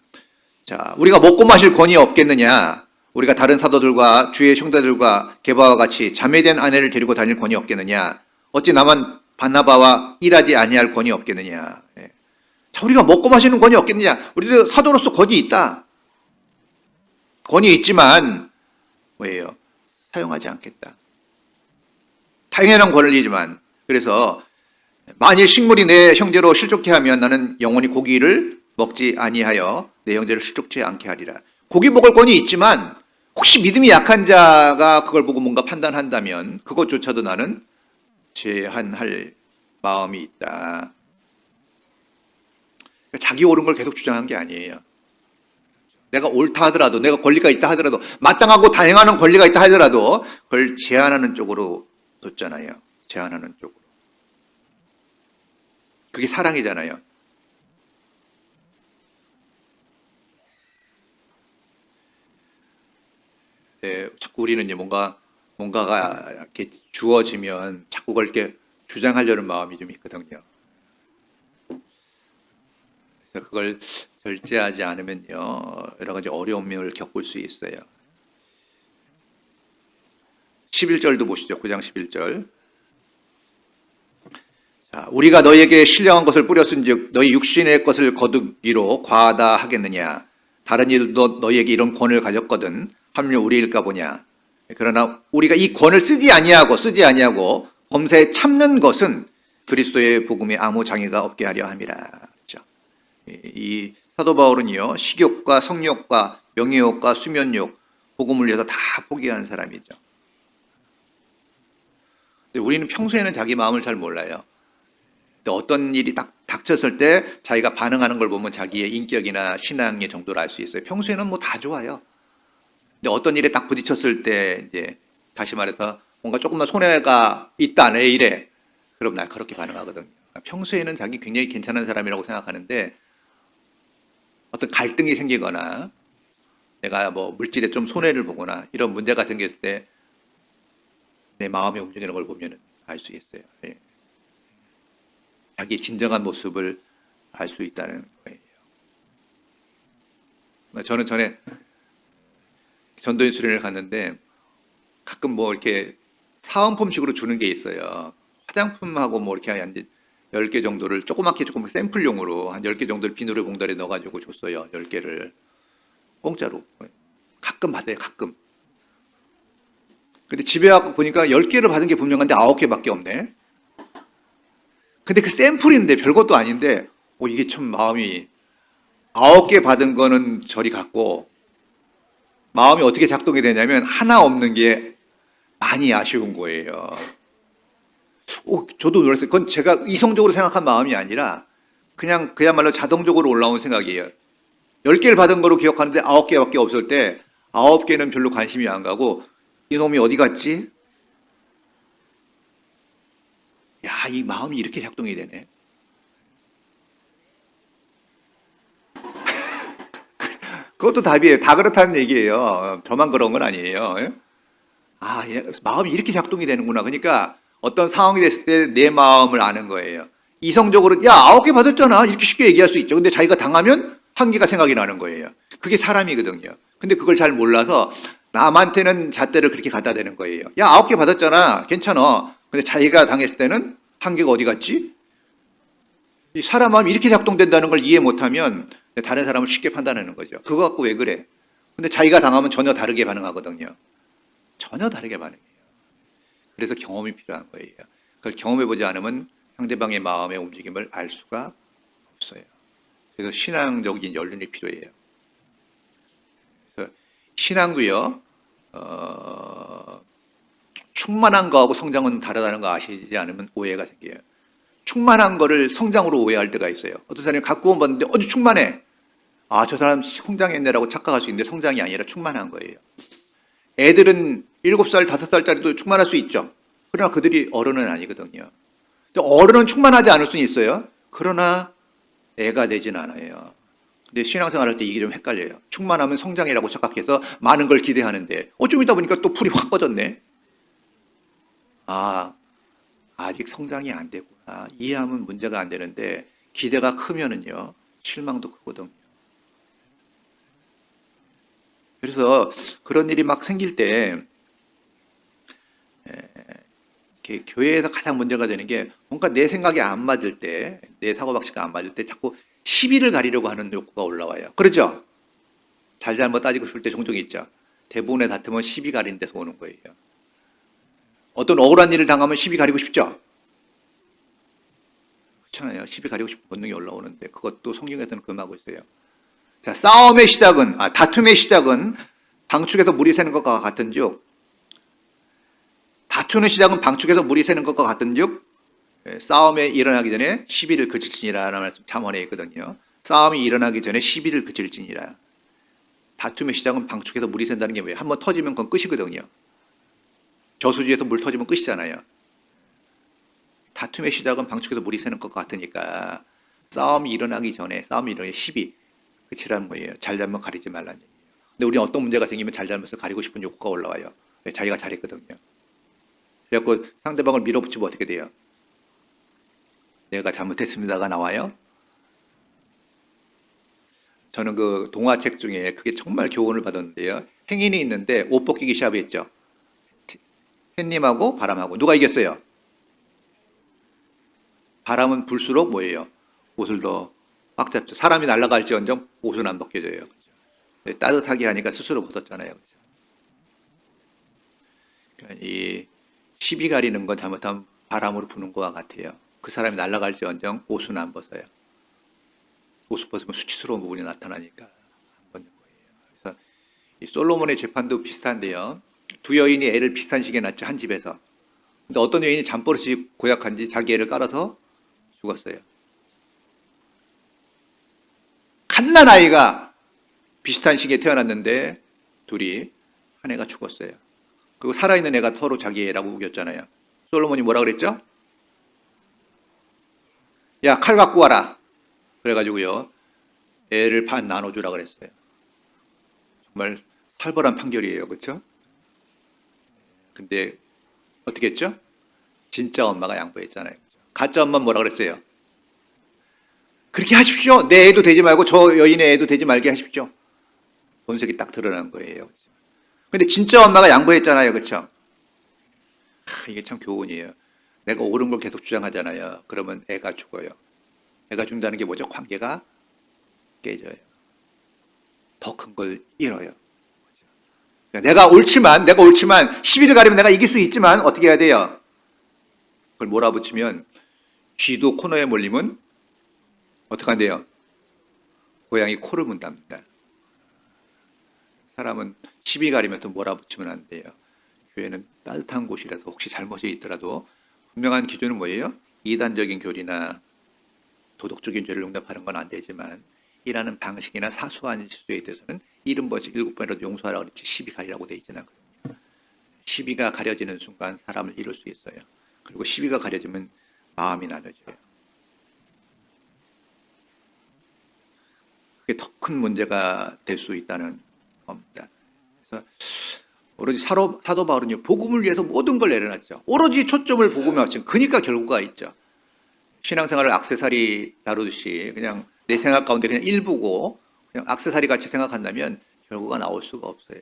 [SPEAKER 1] 자, 우리가 먹고 마실 권위 없겠느냐? 우리가 다른 사도들과 주의 형제들과 게바와 같이 자매된 아내를 데리고 다닐 권위 없겠느냐? 어찌 나만 바나바와 일하지 아니할 권이 없겠느냐. 예. 자, 우리가 먹고 마시는 권이 없겠느냐. 우리도 사도로서 권이 있다. 권이 있지만 뭐예요? 사용하지 않겠다. 당연한 권리지만. 그래서 만일 식물이 내 형제로 실족케 하면 나는 영원히 고기를 먹지 아니하여 내 형제를 실족케 않게 하리라. 고기 먹을 권이 있지만 혹시 믿음이 약한 자가 그걸 보고 뭔가 판단한다면 그것조차도 나는 제한할 마음이 있다. 자기 옳은 걸 계속 주장한 게 아니에요. 내가 옳다 하더라도, 내가 권리가 있다 하더라도, 마땅하고 다행하는 권리가 있다 하더라도 그걸 제한하는 쪽으로 뒀잖아요. 제한하는 쪽으로. 그게 사랑이잖아요. 네, 자꾸 우리는 이제 뭔가가 이렇게 주어지면 자꾸 그걸 이렇게 주장하려는 마음이 좀 있거든요. 그래서 그걸 절제하지 않으면요, 여러 가지 어려움을 겪을 수 있어요. 11절도 보시죠. 9장 11절. 자, 우리가 너희에게 신령한 것을 뿌렸은즉 너희 육신의 것을 거두기로 과하다 하겠느냐. 다른 이들도 너희에게 이런 권을 가졌거든 하물며 우리일까 보냐. 그러나 우리가 이 권을 쓰지 아니하고 범사에 참는 것은 그리스도의 복음에 아무 장애가 없게 하려 함이라. 그렇죠? 이 사도 바울은요, 식욕과 성욕과 명예욕과 수면욕, 복음을 위해서 다 포기한 사람이죠. 근데 우리는 평소에는 자기 마음을 잘 몰라요. 근데 어떤 일이 딱 닥쳤을 때 자기가 반응하는 걸 보면 자기의 인격이나 신앙의 정도를 알 수 있어요. 평소에는 뭐 다 좋아요. 근데 어떤 일에 딱 부딪혔을 때 이제 다시 말해서 뭔가 조금만 손해가 있다 내 일에, 그럼 날 그렇게 반응하거든요. 평소에는 자기 굉장히 괜찮은 사람이라고 생각하는데 어떤 갈등이 생기거나 내가 뭐 물질에 좀 손해를 보거나 이런 문제가 생겼을 때 내 마음이 움직이는 걸 보면 알 수 있어요. 예. 자기의 진정한 모습을 알 수 있다는 거예요. 저는 전에 전도인 수련회를 갔는데 가끔 뭐 이렇게 사은품식으로 주는 게 있어요. 화장품하고 뭐 이렇게 한 10개 정도를 조그맣게 조금 샘플용으로 한 10개 정도를 비누를 봉다리에 넣어가지고 줬어요. 10개를 공짜로. 가끔 받아요. 가끔. 근데 집에 와서 보니까 10개를 받은 게 분명한데 9개밖에 없네. 근데 그 샘플인데 별것도 아닌데 이게 참 마음이, 9개 받은 거는 저리 갔고 마음이 어떻게 작동이 되냐면 하나 없는 게 많이 아쉬운 거예요. 저도 놀랐어요. 그건 제가 이성적으로 생각한 마음이 아니라 그냥 그야말로 자동적으로 올라온 생각이에요. 10개를 받은 거로 기억하는데 9개밖에 없을 때 9개는 별로 관심이 안 가고 이놈이 어디 갔지? 야, 이 마음이 이렇게 작동이 되네. 그것도 답이에요. 다 그렇다는 얘기예요. 저만 그런 건 아니에요. 마음이 이렇게 작동이 되는구나. 그러니까 어떤 상황이 됐을 때 내 마음을 아는 거예요. 이성적으로, 야, 9개 받았잖아. 이렇게 쉽게 얘기할 수 있죠. 근데 자기가 당하면 1개가 생각이 나는 거예요. 그게 사람이거든요. 근데 그걸 잘 몰라서 남한테는 잣대를 그렇게 갖다 대는 거예요. 야, 9개 받았잖아. 괜찮아. 근데 자기가 당했을 때는 1개가 어디 갔지? 이 사람 마음이 이렇게 작동된다는 걸 이해 못하면 다른 사람을 쉽게 판단하는 거죠. 그거 갖고 왜 그래? 근데 자기가 당하면 전혀 다르게 반응하거든요. 전혀 다르게 반응해요. 그래서 경험이 필요한 거예요. 그걸 경험해보지 않으면 상대방의 마음의 움직임을 알 수가 없어요. 그래서 신앙적인 연륜이 필요해요. 그래서 신앙도요, 충만한 거하고 성장은 다르다는 거 아시지 않으면 오해가 생겨요. 충만한 거를 성장으로 오해할 때가 있어요. 어떤 사람이 각 구원받는데 어디 충만해. 저 사람 성장했네라고 착각할 수 있는데 성장이 아니라 충만한 거예요. 애들은 7살, 5살짜리도 충만할 수 있죠. 그러나 그들이 어른은 아니거든요. 어른은 충만하지 않을 수는 있어요. 그러나 애가 되진 않아요. 근데 신앙생활 할 때 이게 좀 헷갈려요. 충만하면 성장이라고 착각해서 많은 걸 기대하는데 좀 있다 보니까 또 풀이 확 꺼졌네. 아직 성장이 안 되구나. 이해하면 문제가 안 되는데 기대가 크면은요, 실망도 크거든요. 그래서 그런 일이 막 생길 때 이렇게 교회에서 가장 문제가 되는 게 뭔가 내 생각이 안 맞을 때, 내 사고방식과 안 맞을 때 자꾸 시비를 가리려고 하는 욕구가 올라와요. 그렇죠? 잘잘못 따지고 싶을 때 종종 있죠. 대부분의 다툼은 시비 가리는 데서 오는 거예요. 어떤 억울한 일을 당하면 시비 가리고 싶죠? 그렇잖아요. 시비 가리고 싶은 본능이 올라오는데 그것도 성경에서는 금하고 있어요. 자, 싸움의 시작은, 다툼의 시작은 방축에서 물이 새는 것과 같은즉, 다투는 시작은 방축에서 물이 새는 것과 같은즉, 싸움에 일어나기 전에 시비를 그칠지니라라는 말씀 잠언에 있거든요. 싸움이 일어나기 전에 시비를 그칠지니라. 다툼의 시작은 방축에서 물이 샌다는 게 뭐예요? 한번 터지면 그건 끝이거든요. 저수지에서 물 터지면 끝이잖아요. 다툼의 시작은 방축에서 물이 새는 것과 같으니까 싸움이 일어나기 전에 시비 그치라는 거예요. 잘잘못 가리지 말라는 얘기예요. 근데 우리는 어떤 문제가 생기면 잘잘못을 가리고 싶은 욕구가 올라와요. 자기가 잘했거든요. 그래갖고 상대방을 밀어붙이면 어떻게 돼요? 내가 잘못했습니다가 나와요. 저는 그 동화책 중에 그게 정말 교훈을 받았는데요. 행인이 있는데 옷 벗기기 시합했죠. 햇님하고 바람하고 누가 이겼어요? 바람은 불수록 뭐예요? 옷을 더 꽉 잡죠. 사람이 날아갈지언정 옷은 안 벗겨져요. 따뜻하게 하니까 스스로 벗었잖아요. 그러니까 이 시비 가리는 건 잘못하면 바람으로 부는 것과 같아요. 그 사람이 날아갈지언정 옷은 안 벗어요. 옷을 벗으면 수치스러운 부분이 나타나니까 안 벗는 거예요. 그래서 이 솔로몬의 재판도 비슷한데요. 두 여인이 애를 비슷한 시기에 낳죠. 한 집에서. 근데 어떤 여인이 잠버릇이 고약한지 자기 애를 깔아서 죽었어요. 갓난 아이가 비슷한 시기에 태어났는데 둘이 한 애가 죽었어요. 그리고 살아있는 애가 서로 자기 애라고 우겼잖아요. 솔로몬이 뭐라 그랬죠? 야, 칼 갖고 와라. 그래가지고요. 애를 반 나눠주라 그랬어요. 정말 살벌한 판결이에요. 그렇죠? 근데 어떻게 했죠? 진짜 엄마가 양보했잖아요. 가짜 엄마는 뭐라 그랬어요? 그렇게 하십시오. 내 애도 되지 말고 저 여인의 애도 되지 말게 하십시오. 본색이 딱 드러난 거예요. 근데 진짜 엄마가 양보했잖아요. 그렇죠? 이게 참 교훈이에요. 내가 옳은 걸 계속 주장하잖아요. 그러면 애가 죽어요. 애가 죽는다는 게 뭐죠? 관계가 깨져요. 더 큰 걸 잃어요. 내가 옳지만 시비를 가리면 내가 이길 수 있지만 어떻게 해야 돼요? 그걸 몰아붙이면 쥐도 코너에 몰리면 어떻게 한대요? 고양이 코를 문답니다. 사람은 시비 가리면서 몰아붙이면 안 돼요. 교회는 따뜻한 곳이라서 혹시 잘못이 있더라도 분명한 기준은 뭐예요? 이단적인 교리나 도덕적인 죄를 용납하는 건 안 되지만 일하는 방식이나 사소한 실수에 대해서는 70번씩 7번이라도 용서하라고 그랬지 시비 가리라고 돼 있지는 않거든요. 시비가 가려지는 순간 사람을 잃을 수 있어요. 그리고 시비가 가려지면 마음이 나눠져요. 그게 더 큰 문제가 될 수 있다는 겁니다. 그래서 오로지 사도 바울은요, 복음을 위해서 모든 걸 내려놨죠. 오로지 초점을 복음에 맞춘. 그러니까 결과가 있죠. 신앙생활을 액세서리 다루듯이 그냥 내 생각 가운데 그냥 일부고 그냥 액세서리 같이 생각한다면 결과가 나올 수가 없어요.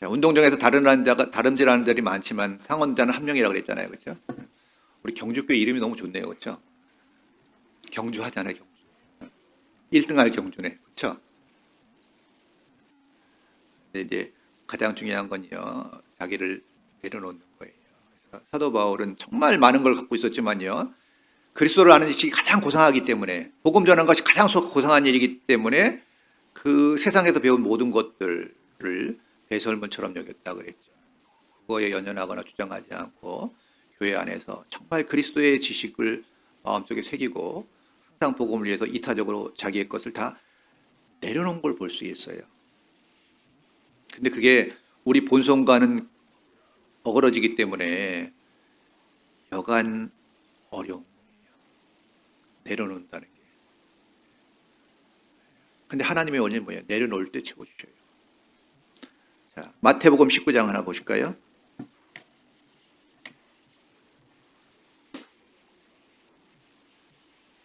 [SPEAKER 1] 자, 운동장에서 다름질하는 자들이 많지만 상원자는 한 명이라고 그랬잖아요. 그렇죠? 우리 경주교회 이름이 너무 좋네요. 그렇죠? 경주하잖아요. 경주. 1등할 경주네. 그렇죠? 근데 이제 가장 중요한 건요. 자기를 내려놓는 거예요. 그래서 사도 바울은 정말 많은 걸 갖고 있었지만요. 그리스도를 아는 지식이 가장 고상하기 때문에 복음 전하는 것이 가장 고상한 일이기 때문에 그 세상에서 배운 모든 것들을 배설문처럼 여겼다 그랬죠. 그거에 연연하거나 주장하지 않고 교회 안에서 정말 그리스도의 지식을 마음속에 새기고 항상 복음을 위해서 이타적으로 자기의 것을 다 내려놓은 걸 볼 수 있어요. 근데 그게 우리 본성과는 어그러지기 때문에 여간 어려운 거예요. 내려놓는다는 게. 근데 하나님의 원리는 뭐예요? 내려놓을 때 채워주셔요. 자, 마태복음 19장 하나 보실까요?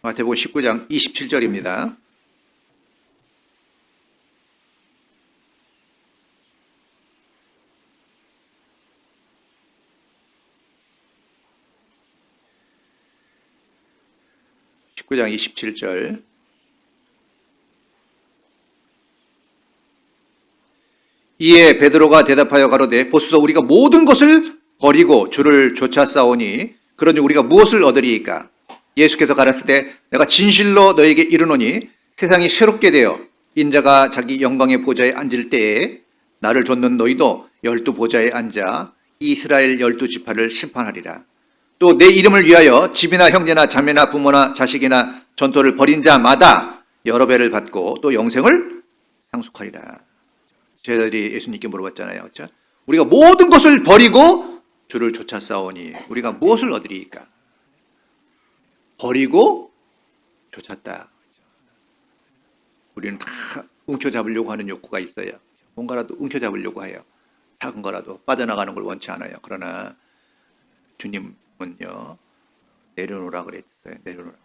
[SPEAKER 1] 마태복음 19장 27절입니다. 9장 27절. 이에 베드로가 대답하여 가로되 보소서 우리가 모든 것을 버리고 주를 쫓아 싸우니 그러니 우리가 무엇을 얻으리이까? 예수께서 가라사대 내가 진실로 너에게 이르노니 세상이 새롭게 되어 인자가 자기 영광의 보좌에 앉을 때에 나를 좇는 너희도 12 보좌에 앉아 이스라엘 12지파를 심판하리라. 또 내 이름을 위하여 집이나 형제나 자매나 부모나 자식이나 전토를 벌인 자마다 여러 배를 받고 또 영생을 상속하리라. 제자들이 예수님께 물어봤잖아요. 그렇죠? 우리가 모든 것을 버리고 주를 쫓아 싸우니 우리가 무엇을 얻으리이까? 버리고 쫓았다. 우리는 다 움켜잡으려고 하는 욕구가 있어요. 뭔가라도 움켜잡으려고 해요. 작은 거라도 빠져나가는 걸 원치 않아요. 그러나 주님은요, 내려놓으라 그랬어요. 내려놓으라.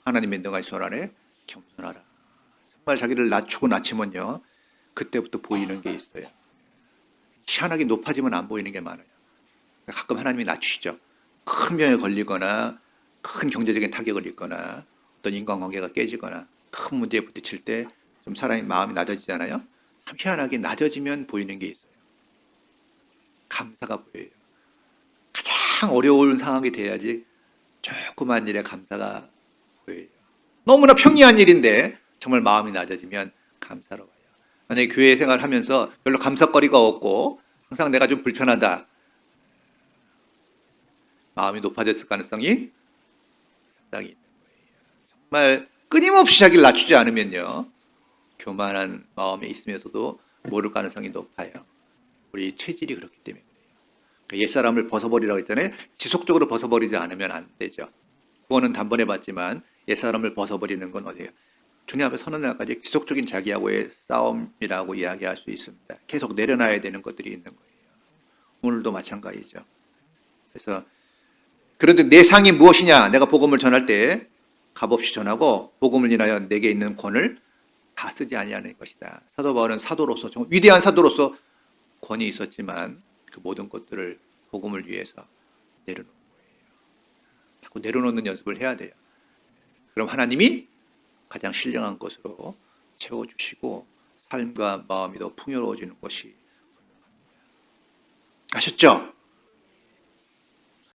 [SPEAKER 1] 하나님의 능하신 손 아래 겸손하라. 정말 자기를 낮추고 낮추면요, 그때부터 보이는 게 있어요. 희한하게 높아지면 안 보이는 게 많아요. 가끔 하나님이 낮추시죠. 큰 병에 걸리거나 큰 경제적인 타격을 입거나 어떤 인간관계가 깨지거나 큰 문제에 부딪힐 때 좀 사람이 마음이 낮아지잖아요. 참 희한하게 낮아지면 보이는 게 있어요. 감사가 보여요. 가장 어려운 상황이 돼야지 조그만 일에 감사가 보여요. 너무나 평이한 일인데 정말 마음이 낮아지면 감사로워요. 만약에 교회 생활을 하면서 별로 감사거리가 없고 항상 내가 좀 불편하다. 마음이 높아졌을 가능성이 상당히 있는 거예요. 정말 끊임없이 자기를 낮추지 않으면요. 교만한 마음에 있으면서도 모를 가능성이 높아요. 우리 체질이 그렇기 때문에 그래요. 옛사람을 벗어버리라고 했잖아요. 지속적으로 벗어버리지 않으면 안 되죠. 구원은 단번에 받지만 옛사람을 벗어버리는 건 어디예요? 주님 앞에 서는 날까지 지속적인 자기하고의 싸움이라고 이야기할 수 있습니다. 계속 내려놔야 되는 것들이 있는 거예요. 오늘도 마찬가지죠. 그래서 그런데 내 상이 무엇이냐? 내가 복음을 전할 때 값없이 전하고 복음을 인하여 내게 있는 권을 다 쓰지 아니하는 것이다. 사도 바울은 사도로서 정말 위대한 사도로서 권이 있었지만 그 모든 것들을 복음을 위해서 내려놓은 거예요. 자꾸 내려놓는 연습을 해야 돼요. 그럼 하나님이 가장 신령한 것으로 채워주시고 삶과 마음이 더 풍요로워지는 것이 아셨죠?